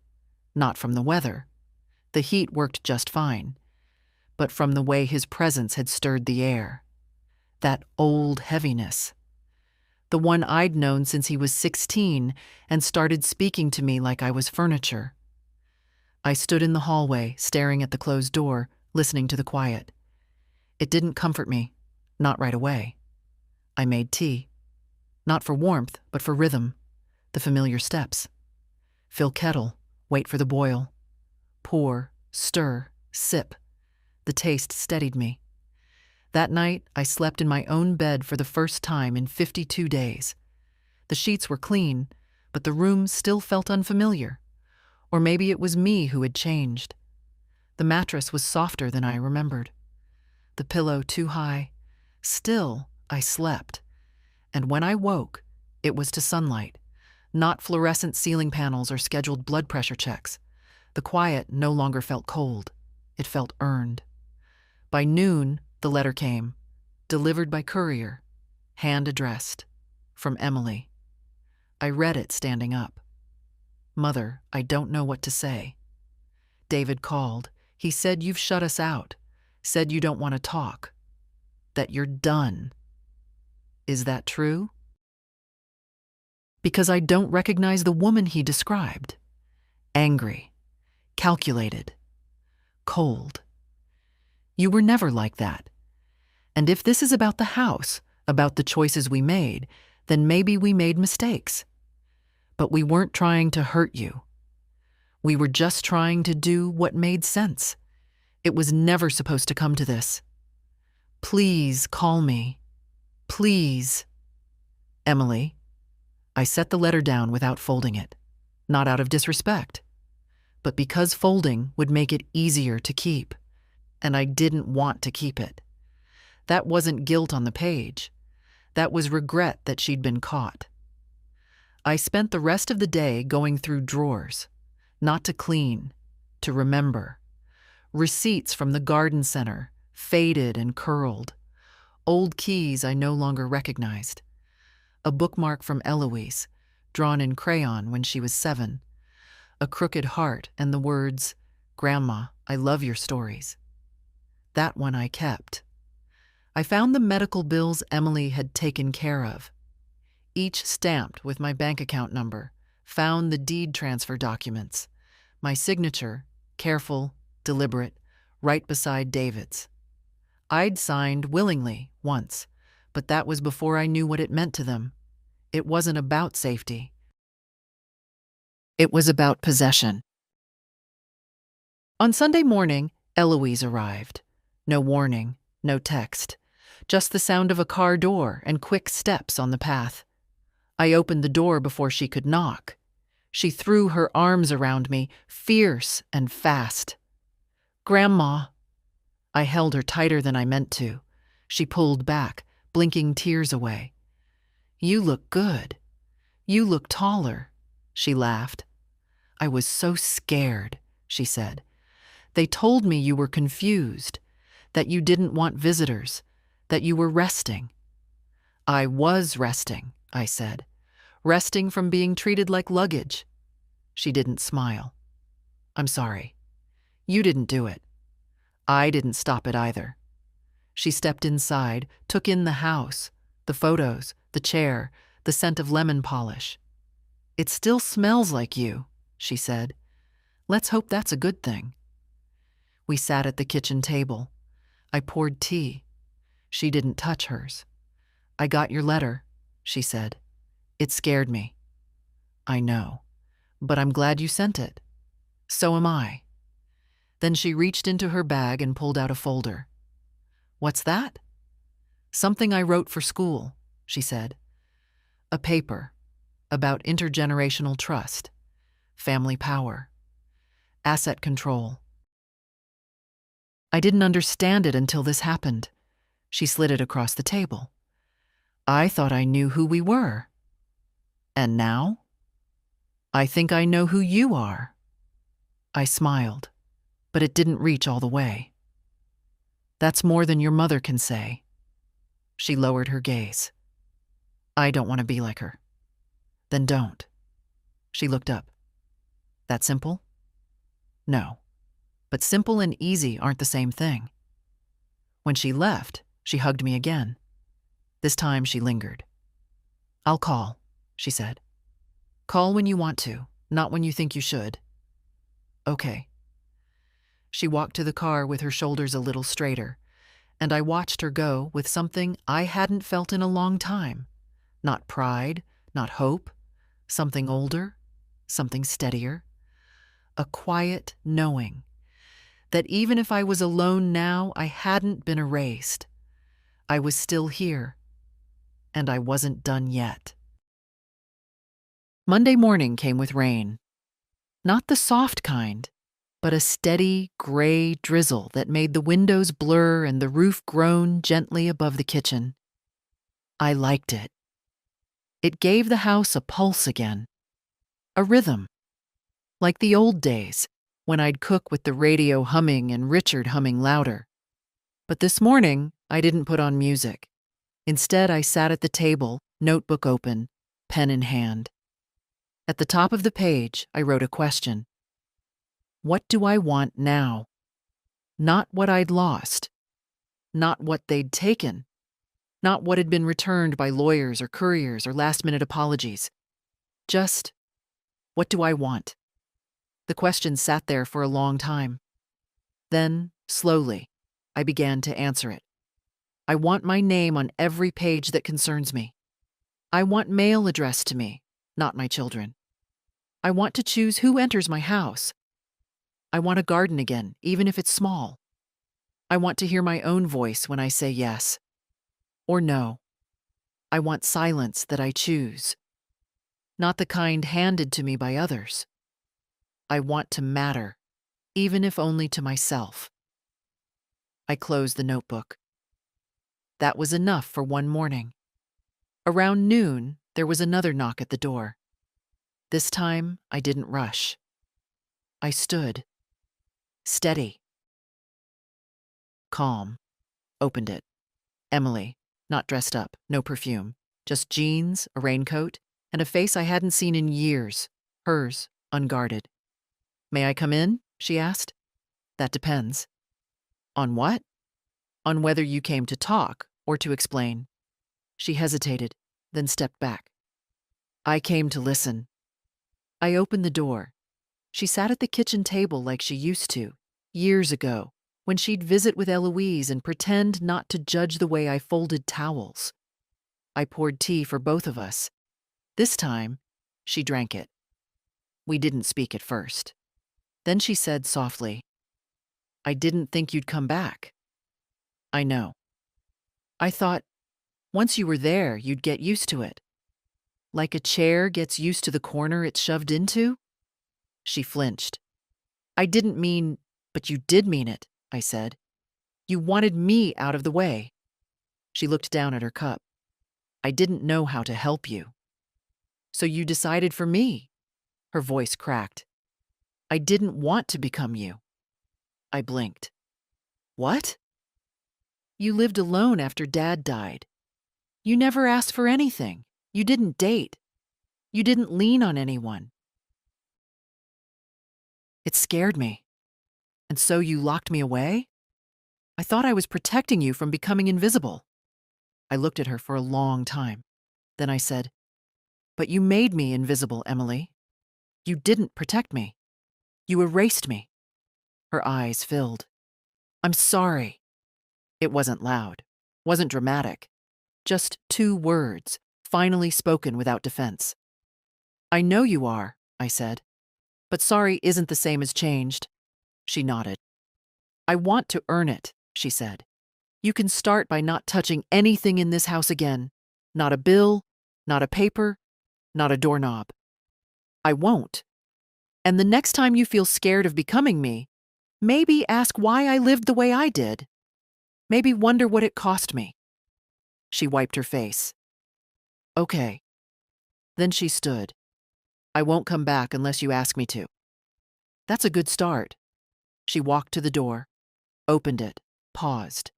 not from the weather. The heat worked just fine, but from the way his presence had stirred the air. That old heaviness. The one I'd known since he was 16 and started speaking to me like I was furniture. I stood in the hallway, staring at the closed door, listening to the quiet. It didn't comfort me, not right away. I made tea. Not for warmth, but for rhythm. The familiar steps. Fill kettle, wait for the boil. Pour, stir, sip. The taste steadied me. That night, I slept in my own bed for the first time in 52 days. The sheets were clean, but the room still felt unfamiliar. Or maybe it was me who had changed. The mattress was softer than I remembered. The pillow too high. Still, I slept. And when I woke, it was to sunlight. Not fluorescent ceiling panels or scheduled blood pressure checks. The quiet no longer felt cold. It felt earned. By noon, the letter came, delivered by courier, hand addressed, from Emily. I read it standing up. Mother, I don't know what to say. David called. He said you've shut us out. Said you don't want to talk. That you're done. Is that true? Because I don't recognize the woman he described. Angry, calculated, cold. You were never like that. And if this is about the house, about the choices we made, then maybe we made mistakes. But we weren't trying to hurt you. We were just trying to do what made sense. It was never supposed to come to this. Please call me. Please. Emily. I set the letter down without folding it, not out of disrespect, but because folding would make it easier to keep, and I didn't want to keep it. That wasn't guilt on the page. That was regret that she'd been caught. I spent the rest of the day going through drawers, not to clean, to remember. Receipts from the garden center, faded and curled. Old keys I no longer recognized. A bookmark from Eloise, drawn in crayon when she was 7. A crooked heart and the words, Grandma, I love your stories. That one I kept. I found the medical bills Emily had taken care of, each stamped with my bank account number, found the deed transfer documents, my signature, careful, deliberate, right beside David's. I'd signed willingly once, but that was before I knew what it meant to them. It wasn't about safety. It was about possession. On Sunday morning, Eloise arrived. No warning, no text, just the sound of a car door and quick steps on the path. I opened the door before she could knock. She threw her arms around me, fierce and fast. Grandma. I held her tighter than I meant to. She pulled back, blinking tears away. "You look good. You look taller," she laughed. "I was so scared," she said. "They told me you were confused, that you didn't want visitors, that you were resting." "I was resting," I said. "Resting from being treated like luggage." She didn't smile. "I'm sorry. You didn't do it. I didn't stop it either." She stepped inside, took in the house, the photos, the chair, the scent of lemon polish. "It still smells like you," she said. "Let's hope that's a good thing." We sat at the kitchen table. I poured tea. She didn't touch hers. "I got your letter," she said. "It scared me." "I know, but I'm glad you sent it." "So am I." Then she reached into her bag and pulled out a folder. "What's that?" "Something I wrote for school," she said. "A paper about intergenerational trust, family power, asset control." I didn't understand it until this happened. She slid it across the table. "I thought I knew who we were. And now? I think I know who you are." I smiled, but it didn't reach all the way. "That's more than your mother can say." She lowered her gaze. "I don't want to be like her." "Then don't." She looked up. "That simple?" "No. But simple and easy aren't the same thing." When she left, she hugged me again. This time she lingered. "I'll call," she said. "Call when you want to, not when you think you should." "Okay." She walked to the car with her shoulders a little straighter, and I watched her go with something I hadn't felt in a long time. Not pride, not hope, something older, something steadier. A quiet knowing that even if I was alone now, I hadn't been erased. I was still here, and I wasn't done yet. Monday morning came with rain. Not the soft kind, but a steady, gray drizzle that made the windows blur and the roof groan gently above the kitchen. I liked it. It gave the house a pulse again, a rhythm, like the old days when I'd cook with the radio humming and Richard humming louder. But this morning, I didn't put on music. Instead, I sat at the table, notebook open, pen in hand. At the top of the page, I wrote a question. What do I want now? Not what I'd lost. Not what they'd taken. Not what had been returned by lawyers or couriers or last-minute apologies. Just, what do I want? The question sat there for a long time. Then, slowly, I began to answer it. I want my name on every page that concerns me. I want mail addressed to me, not my children. I want to choose who enters my house. I want a garden again, even if it's small. I want to hear my own voice when I say yes or no. I want silence that I choose, not the kind handed to me by others. I want to matter, even if only to myself. I closed the notebook. That was enough for one morning. Around noon, there was another knock at the door. This time, I didn't rush. I stood, steady, calm, opened it. Emily, not dressed up, no perfume, just jeans, a raincoat, and a face I hadn't seen in years, hers, unguarded. "May I come in?" she asked. "That depends." "On what?" "On whether you came to talk or to explain." She hesitated, then stepped back. "I came to listen." I opened the door. She sat at the kitchen table like she used to, years ago, when she'd visit with Eloise and pretend not to judge the way I folded towels. I poured tea for both of us. This time, she drank it. We didn't speak at first. Then she said softly, "I didn't think you'd come back." "I know. I thought, once you were there, you'd get used to it. Like a chair gets used to the corner it's shoved into?" She flinched. "I didn't mean, but you did mean it," I said. "You wanted me out of the way." She looked down at her cup. I didn't know how to help you. So you decided for me. Her voice cracked. I didn't want to become you. I blinked. What? You lived alone after Dad died. You never asked for anything. You didn't date. You didn't lean on anyone. It scared me. And so you locked me away? I thought I was protecting you from becoming invisible. I looked at her for a long time. Then I said, But you made me invisible, Emily. You didn't protect me. You erased me. Her eyes filled. I'm sorry. It wasn't loud, wasn't dramatic. Just 2 words, finally spoken without defense. I know you are, I said. But sorry isn't the same as changed. She nodded. I want to earn it, she said. You can start by not touching anything in this house again. Not a bill, not a paper, not a doorknob. I won't. And the next time you feel scared of becoming me, maybe ask why I lived the way I did. Maybe wonder what it cost me. She wiped her face. Okay. Then she stood. I won't come back unless you ask me to. That's a good start. She walked to the door, opened it, paused.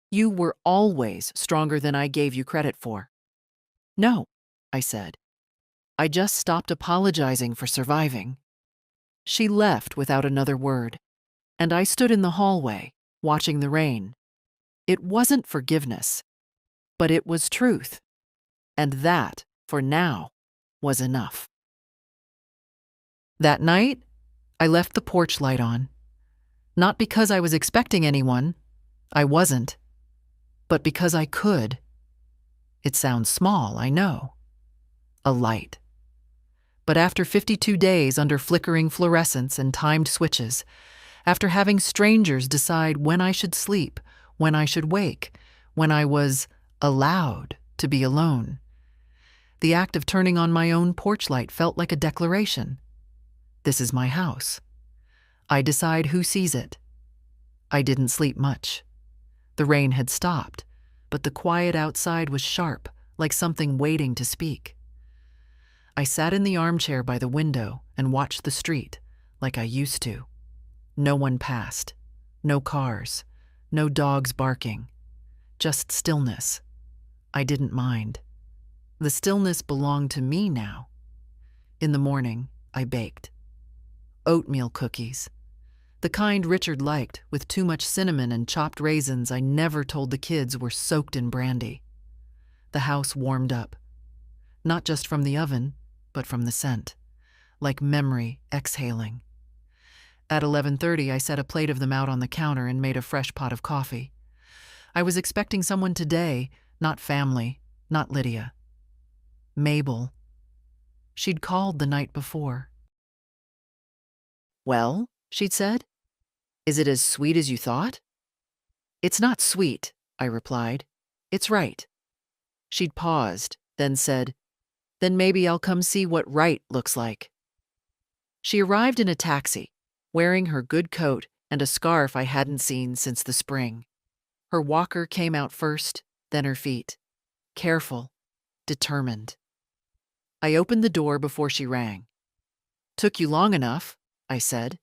You were always stronger than I gave you credit for. No, I said. I just stopped apologizing for surviving. She left without another word, and I stood in the hallway, watching the rain. It wasn't forgiveness, but it was truth. And that, for now, was enough. That night, I left the porch light on. Not because I was expecting anyone, I wasn't, but because I could. It sounds small, I know. A light. But after 52 days under flickering fluorescents and timed switches, after having strangers decide when I should sleep, when I should wake, when I was allowed to be alone, the act of turning on my own porch light felt like a declaration. This is my house. I decide who sees it. I didn't sleep much. The rain had stopped, but the quiet outside was sharp, like something waiting to speak. I sat in the armchair by the window and watched the street, like I used to. No one passed. No cars. No dogs barking. Just stillness. I didn't mind. The stillness belonged to me now. In the morning, I baked. Oatmeal cookies. The kind Richard liked, with too much cinnamon and chopped raisins I never told the kids were soaked in brandy. The house warmed up. Not just from the oven, but from the scent, like memory exhaling. At 11:30, I set a plate of them out on the counter and made a fresh pot of coffee. I was expecting someone today, not family, not Lydia. Mabel. She'd called the night before. Well, she'd said, is it as sweet as you thought? It's not sweet, I replied. It's right. She'd paused, then said, then maybe I'll come see what right looks like. She arrived in a taxi, wearing her good coat and a scarf I hadn't seen since the spring. Her walker came out first, then her feet. Careful, determined. I opened the door before she rang. Took you long enough, I said.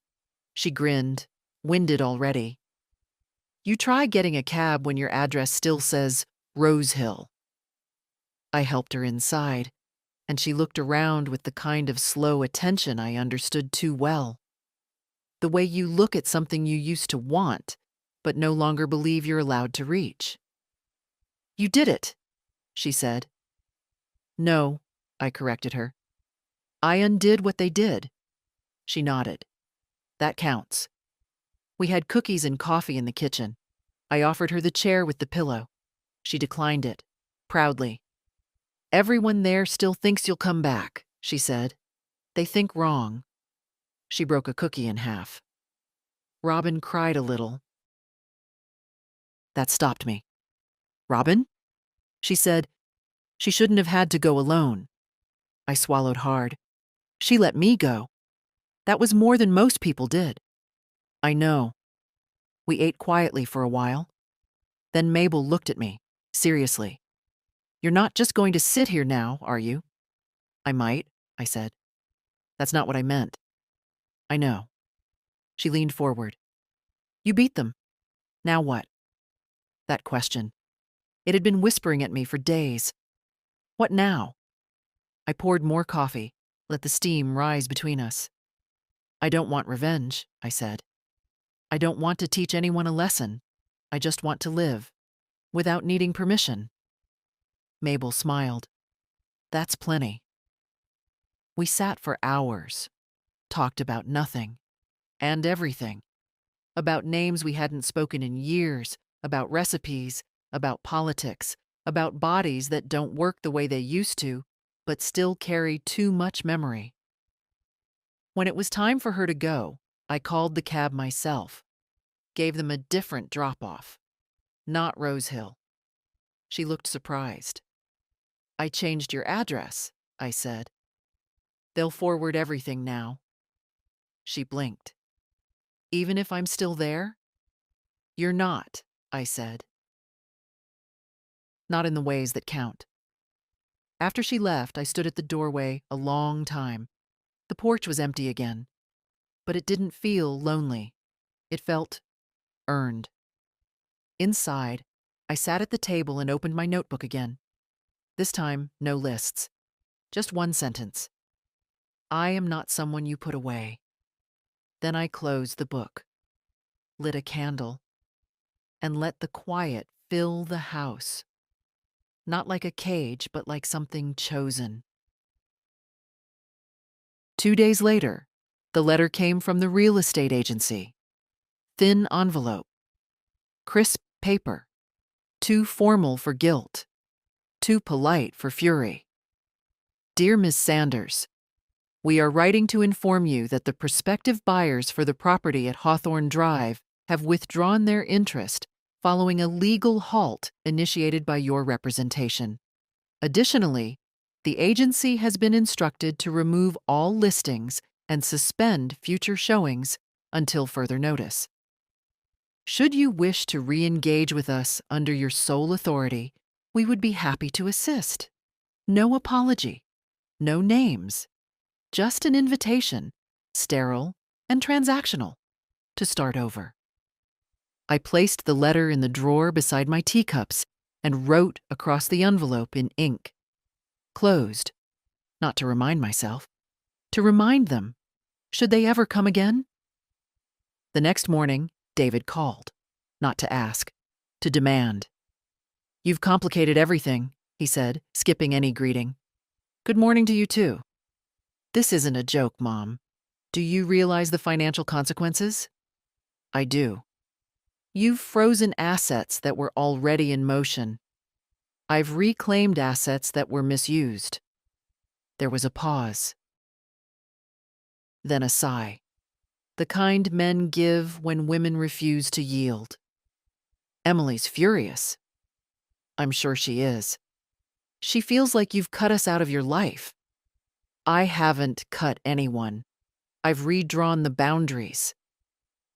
She grinned, winded already. You try getting a cab when your address still says Rose Hill. I helped her inside, and she looked around with the kind of slow attention I understood too well. The way you look at something you used to want, but no longer believe you're allowed to reach. You did it, she said. No, I corrected her. I undid what they did. She nodded. That counts. We had cookies and coffee in the kitchen. I offered her the chair with the pillow. She declined it, proudly. Everyone there still thinks you'll come back, she said. They think wrong. She broke a cookie in half. Robin cried a little. That stopped me. Robin? She said, she shouldn't have had to go alone. I swallowed hard. She let me go. That was more than most people did. I know. We ate quietly for a while. Then Mabel looked at me, Seriously, you're not just going to sit here now, are you? I might, I said. That's not what I meant. I know. She leaned forward. You beat them. Now what? That question. It had been whispering at me for days. What now? I poured more coffee, let the steam rise between us. I don't want revenge, I said. I don't want to teach anyone a lesson. I just want to live, without needing permission. Mabel smiled. That's plenty. We sat for hours, talked about nothing and everything, about names we hadn't spoken in years, about recipes, about politics, about bodies that don't work the way they used to, but still carry too much memory. When it was time for her to go, I called the cab myself, gave them a different drop-off, not Rose Hill. She looked surprised. I changed your address, I said. They'll forward everything now. She blinked. Even if I'm still there? You're not, I said. Not in the ways that count. After she left, I stood at the doorway a long time. The porch was empty again, but it didn't feel lonely. It felt earned. Inside, I sat at the table and opened my notebook again. This time, no lists. Just one sentence. I am not someone you put away. Then I closed the book, lit a candle, and let the quiet fill the house. Not like a cage, but like something chosen. 2 days later, the letter came from the real estate agency. Thin envelope. Crisp paper. Too formal for guilt. Too polite for fury. Dear Ms. Sanders, we are writing to inform you that the prospective buyers for the property at Hawthorne Drive have withdrawn their interest following a legal halt initiated by your representation. Additionally, the agency has been instructed to remove all listings and suspend future showings until further notice. Should you wish to re-engage with us under your sole authority, we would be happy to assist. No apology, no names, just an invitation, sterile and transactional, to start over. I placed the letter in the drawer beside my teacups and wrote across the envelope in ink. Closed, not to remind myself, to remind them, should they ever come again? The next morning, David called, not to ask, to demand. You've complicated everything, he said, skipping any greeting. Good morning to you too. This isn't a joke, Mom. Do you realize the financial consequences? I do. You've frozen assets that were already in motion. I've reclaimed assets that were misused. There was a pause. Then a sigh. The kind men give when women refuse to yield. Emily's furious. I'm sure she is. She feels like you've cut us out of your life. I haven't cut anyone. I've redrawn the boundaries.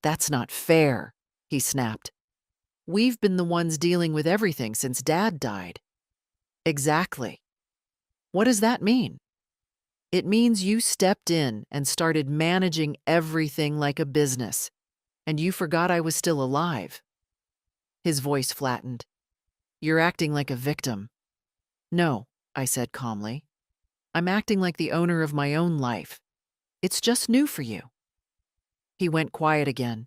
That's not fair, he snapped. We've been the ones dealing with everything since Dad died. Exactly. What does that mean? It means you stepped in and started managing everything like a business, and you forgot I was still alive. His voice flattened. You're acting like a victim. No, I said calmly. I'm acting like the owner of my own life. It's just new for you. He went quiet again.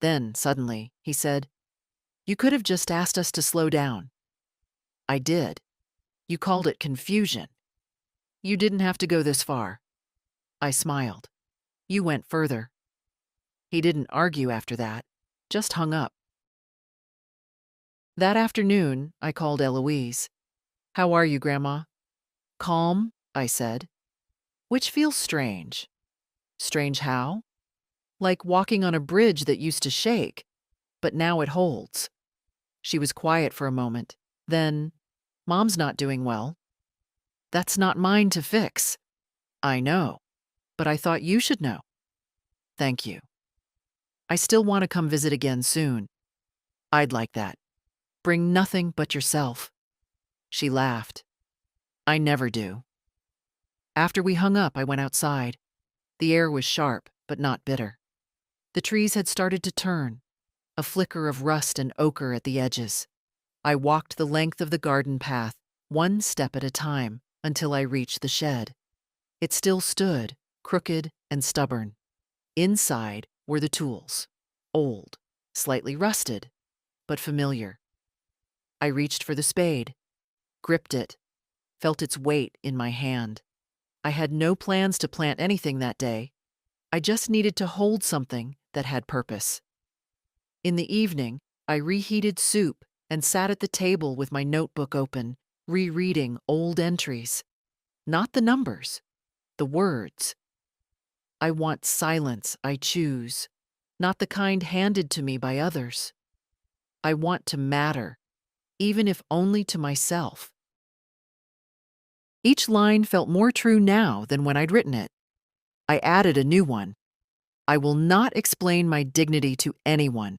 Then, suddenly, he said, You could have just asked us to slow down. I did. You called it confusion. You didn't have to go this far. I smiled. You went further. He didn't argue after that, just hung up. That afternoon, I called Eloise. How are you, Grandma? Calm, I said. Which feels strange. Strange how? Like walking on a bridge that used to shake, but now it holds. She was quiet for a moment. Then, Mom's not doing well. That's not mine to fix. I know, but I thought you should know. Thank you. I still want to come visit again soon. I'd like that. Bring nothing but yourself." She laughed. "I never do." After we hung up, I went outside. The air was sharp, but not bitter. The trees had started to turn, a flicker of rust and ochre at the edges. I walked the length of the garden path, one step at a time, until I reached the shed. It still stood, crooked and stubborn. Inside were the tools, old, slightly rusted, but familiar. I reached for the spade, gripped it, felt its weight in my hand. I had no plans to plant anything that day. I just needed to hold something that had purpose. In the evening, I reheated soup and sat at the table with my notebook open, rereading old entries. Not the numbers, the words. I want silence I choose, not the kind handed to me by others. I want to matter, even if only to myself. Each line felt more true now than when I'd written it. I added a new one. I will not explain my dignity to anyone.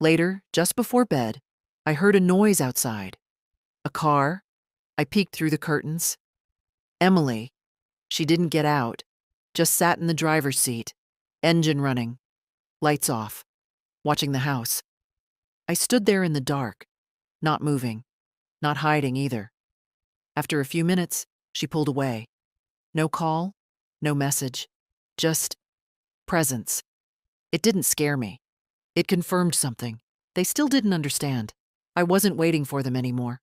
Later, just before bed, I heard a noise outside. A car. I peeked through the curtains. Emily. She didn't get out, just sat in the driver's seat, engine running, lights off, watching the house. I stood there in the dark, not moving, not hiding either. After a few minutes, she pulled away. No call, no message, just presence. It didn't scare me. It confirmed something. They still didn't understand. I wasn't waiting for them anymore.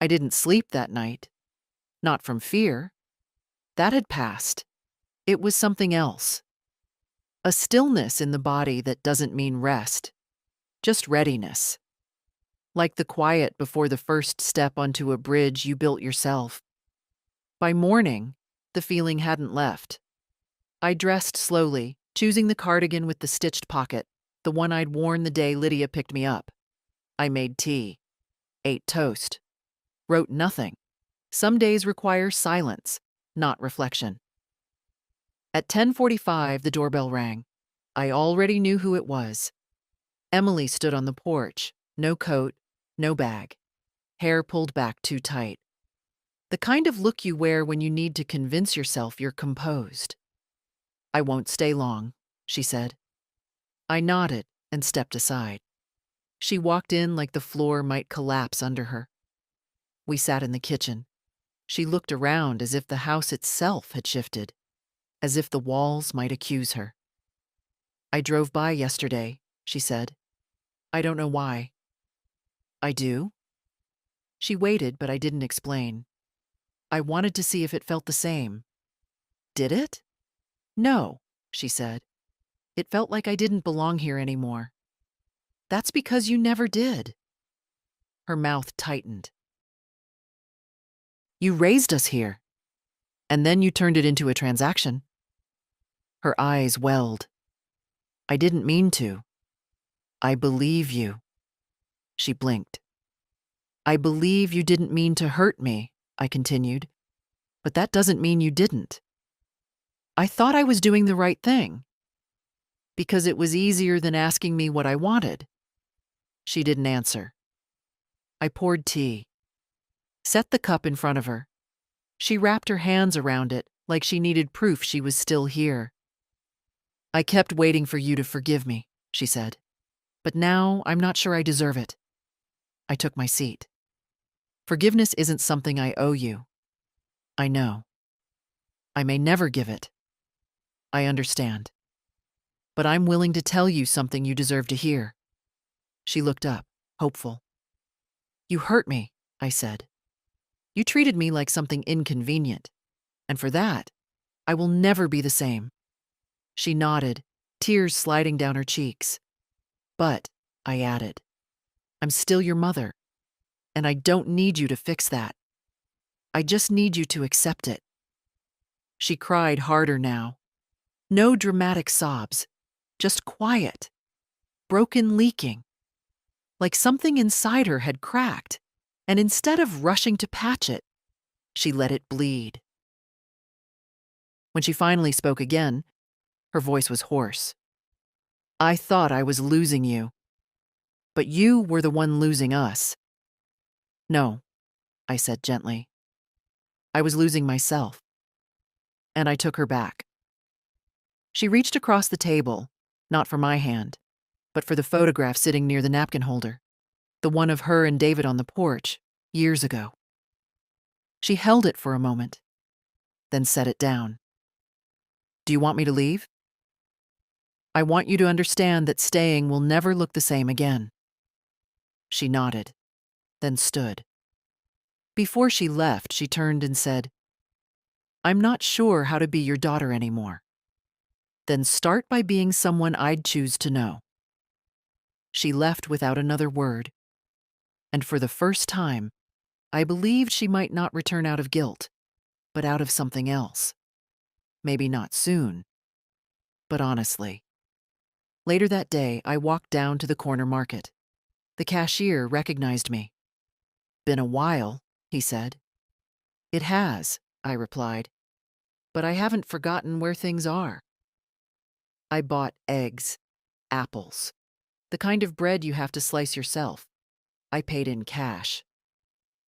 I didn't sleep that night. Not from fear. That had passed. It was something else. A stillness in the body that doesn't mean rest, just readiness. Like the quiet before the first step onto a bridge you built yourself. By morning, the feeling hadn't left. I dressed slowly, choosing the cardigan with the stitched pocket, the one I'd worn the day Lydia picked me up. I made tea, ate toast, wrote nothing. Some days require silence, not reflection. At 10:45, the doorbell rang. I already knew who it was. Emily stood on the porch, no coat, no bag, hair pulled back too tight. The kind of look you wear when you need to convince yourself you're composed. "I won't stay long," she said. I nodded and stepped aside. She walked in like the floor might collapse under her. We sat in the kitchen. She looked around as if the house itself had shifted, as if the walls might accuse her. "I drove by yesterday," she said. "I don't know why." "I do?" She waited, but I didn't explain. I wanted to see if it felt the same. "Did it?" "No," she said. "It felt like I didn't belong here anymore." "That's because you never did." Her mouth tightened. "You raised us here, and then you turned it into a transaction." Her eyes welled. "I didn't mean to." "I believe you." She blinked. "I believe you didn't mean to hurt me," I continued. "But that doesn't mean you didn't." "I thought I was doing the right thing." "Because it was easier than asking me what I wanted." She didn't answer. I poured tea, set the cup in front of her. She wrapped her hands around it like she needed proof she was still here. "I kept waiting for you to forgive me," she said. "But now I'm not sure I deserve it." I took my seat. "Forgiveness isn't something I owe you." "I know. I may never give it." "I understand. But I'm willing to tell you something you deserve to hear." She looked up, hopeful. "You hurt me," I said. "You treated me like something inconvenient. And for that, I will never be the same." She nodded, tears sliding down her cheeks. "But," I added, "I'm still your mother, and I don't need you to fix that. I just need you to accept it." She cried harder now. No dramatic sobs, just quiet, broken leaking. Like something inside her had cracked, and instead of rushing to patch it, she let it bleed. When she finally spoke again, her voice was hoarse. "I thought I was losing you." But you were the one losing us. No, I said gently. I was losing myself. And I took her back. She reached across the table, not for my hand, but for the photograph sitting near the napkin holder, the one of her and David on the porch, years ago. She held it for a moment, then set it down. Do you want me to leave? I want you to understand that staying will never look the same again. She nodded, then stood. Before she left, she turned and said, I'm not sure how to be your daughter anymore. Then start by being someone I'd choose to know. She left without another word, and for the first time, I believed she might not return out of guilt, but out of something else. Maybe not soon, but honestly. Later that day, I walked down to the corner market. The cashier recognized me. Been a while, he said. It has, I replied, but I haven't forgotten where things are. I bought eggs, apples, the kind of bread you have to slice yourself. I paid in cash.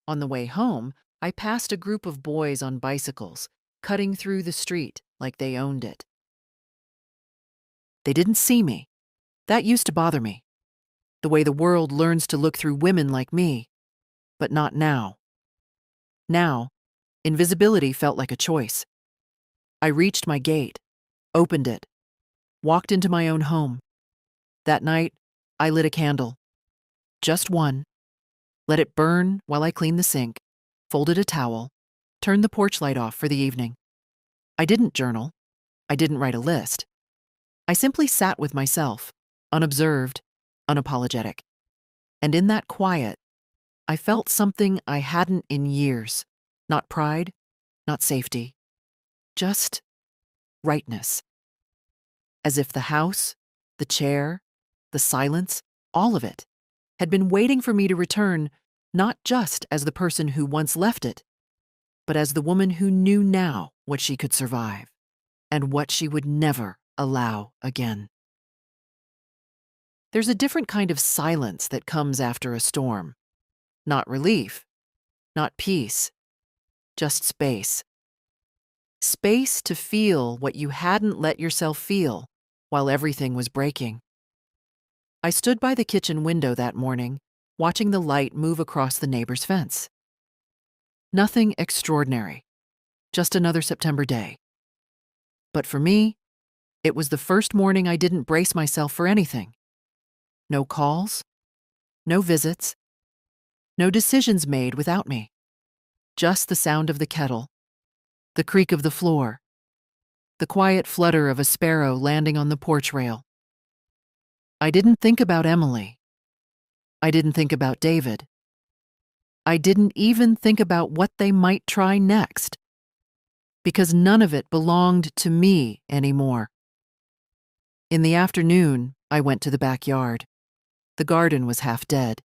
On the way home, I passed a group of boys on bicycles, cutting through the street like they owned it. They didn't see me. That used to bother me. The way the world learns to look through women like me, but not now. Now, invisibility felt like a choice. I reached my gate, opened it, walked into my own home. That night, I lit a candle. Just one. Let it burn while I cleaned the sink, folded a towel, turned the porch light off for the evening. I didn't journal. I didn't write a list. I simply sat with myself, unobserved, unapologetic. And in that quiet, I felt something I hadn't in years. Not pride, not safety. Just rightness. As if the house, the chair, the silence, all of it, had been waiting for me to return, not just as the person who once left it, but as the woman who knew now what she could survive and what she would never allow again. There's a different kind of silence that comes after a storm. Not relief, not peace, just space. Space to feel what you hadn't let yourself feel while everything was breaking. I stood by the kitchen window that morning, watching the light move across the neighbor's fence. Nothing extraordinary, just another September day. But for me, it was the first morning I didn't brace myself for anything. No calls, no visits, no decisions made without me. Just the sound of the kettle, the creak of the floor, the quiet flutter of a sparrow landing on the porch rail. I didn't think about Emily. I didn't think about David. I didn't even think about what they might try next, because none of it belonged to me anymore. In the afternoon, I went to the backyard. The garden was half dead.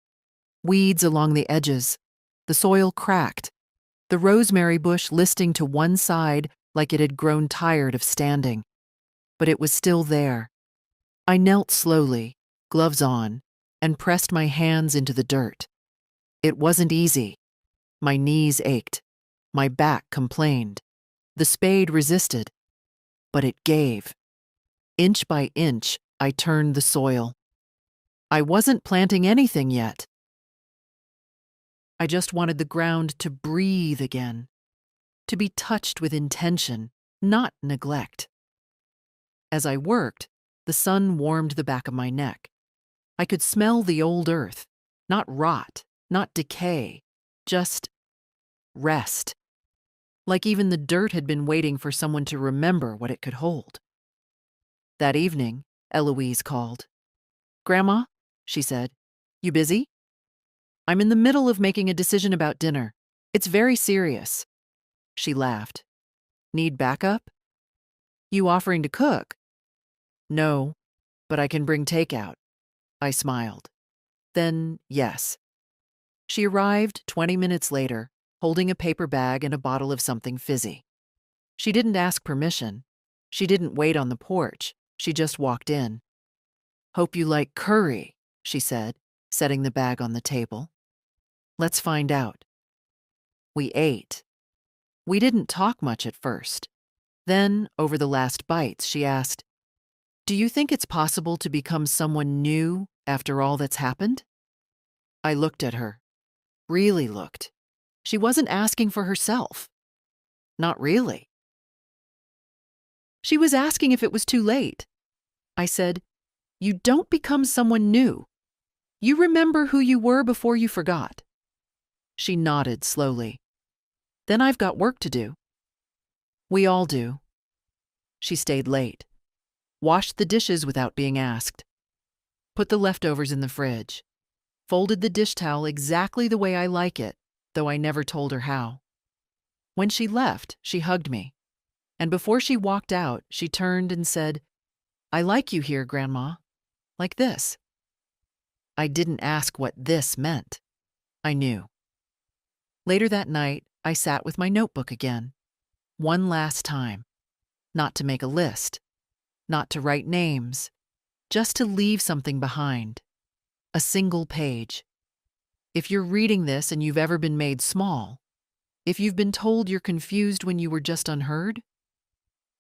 Weeds along the edges, the soil cracked, the rosemary bush listing to one side like it had grown tired of standing. But it was still there. I knelt slowly, gloves on, and pressed my hands into the dirt. It wasn't easy. My knees ached. My back complained. The spade resisted. But it gave. Inch by inch, I turned the soil. I wasn't planting anything yet. I just wanted the ground to breathe again, to be touched with intention, not neglect. As I worked, the sun warmed the back of my neck. I could smell the old earth, not rot, not decay, just rest. Like even the dirt had been waiting for someone to remember what it could hold. That evening, Eloise called. "Grandma," she said, "you busy?" "I'm in the middle of making a decision about dinner. It's very serious." She laughed. "Need backup?" "You offering to cook?" "No, but I can bring takeout." I smiled. "Then, yes." She arrived 20 minutes later, holding a paper bag and a bottle of something fizzy. She didn't ask permission. She didn't wait on the porch. She just walked in. "Hope you like curry," she said, setting the bag on the table. Let's find out. We ate. We didn't talk much at first. Then, over the last bites, she asked, "Do you think it's possible to become someone new after all that's happened?" I looked at her. Really looked. She wasn't asking for herself. Not really. She was asking if it was too late. I said, "You don't become someone new. You remember who you were before you forgot." She nodded slowly. "Then I've got work to do." "We all do." She stayed late. Washed the dishes without being asked. Put the leftovers in the fridge. Folded the dish towel exactly the way I like it, though I never told her how. When she left, she hugged me. And before she walked out, she turned and said, "I like you here, Grandma. Like this." I didn't ask what this meant. I knew. Later that night, I sat with my notebook again. One last time. Not to make a list. Not to write names. Just to leave something behind. A single page. If you're reading this and you've ever been made small, if you've been told you're confused when you were just unheard,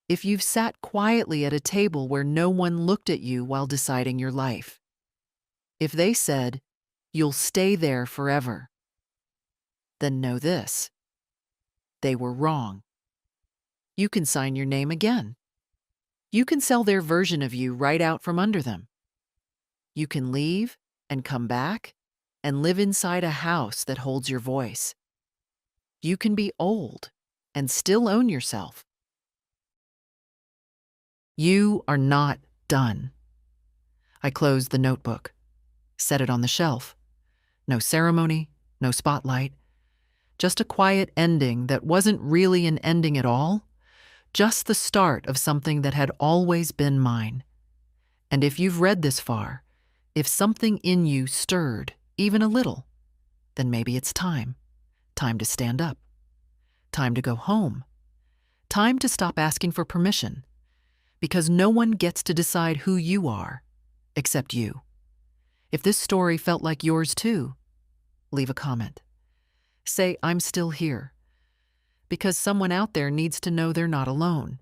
if you've sat quietly at a table where no one looked at you while deciding your life, if they said, "You'll stay there forever," then know this: they were wrong. You can sign your name again. You can sell their version of you right out from under them. You can leave and come back and live inside a house that holds your voice. You can be old and still own yourself. You are not done. I closed the notebook, set it on the shelf. No ceremony, no spotlight. Just a quiet ending that wasn't really an ending at all. Just the start of something that had always been mine. And if you've read this far, if something in you stirred, even a little, then maybe it's time. Time to stand up. Time to go home. Time to stop asking for permission. Because no one gets to decide who you are, except you. If this story felt like yours too, leave a comment. Say, "I'm still here." Because someone out there needs to know they're not alone.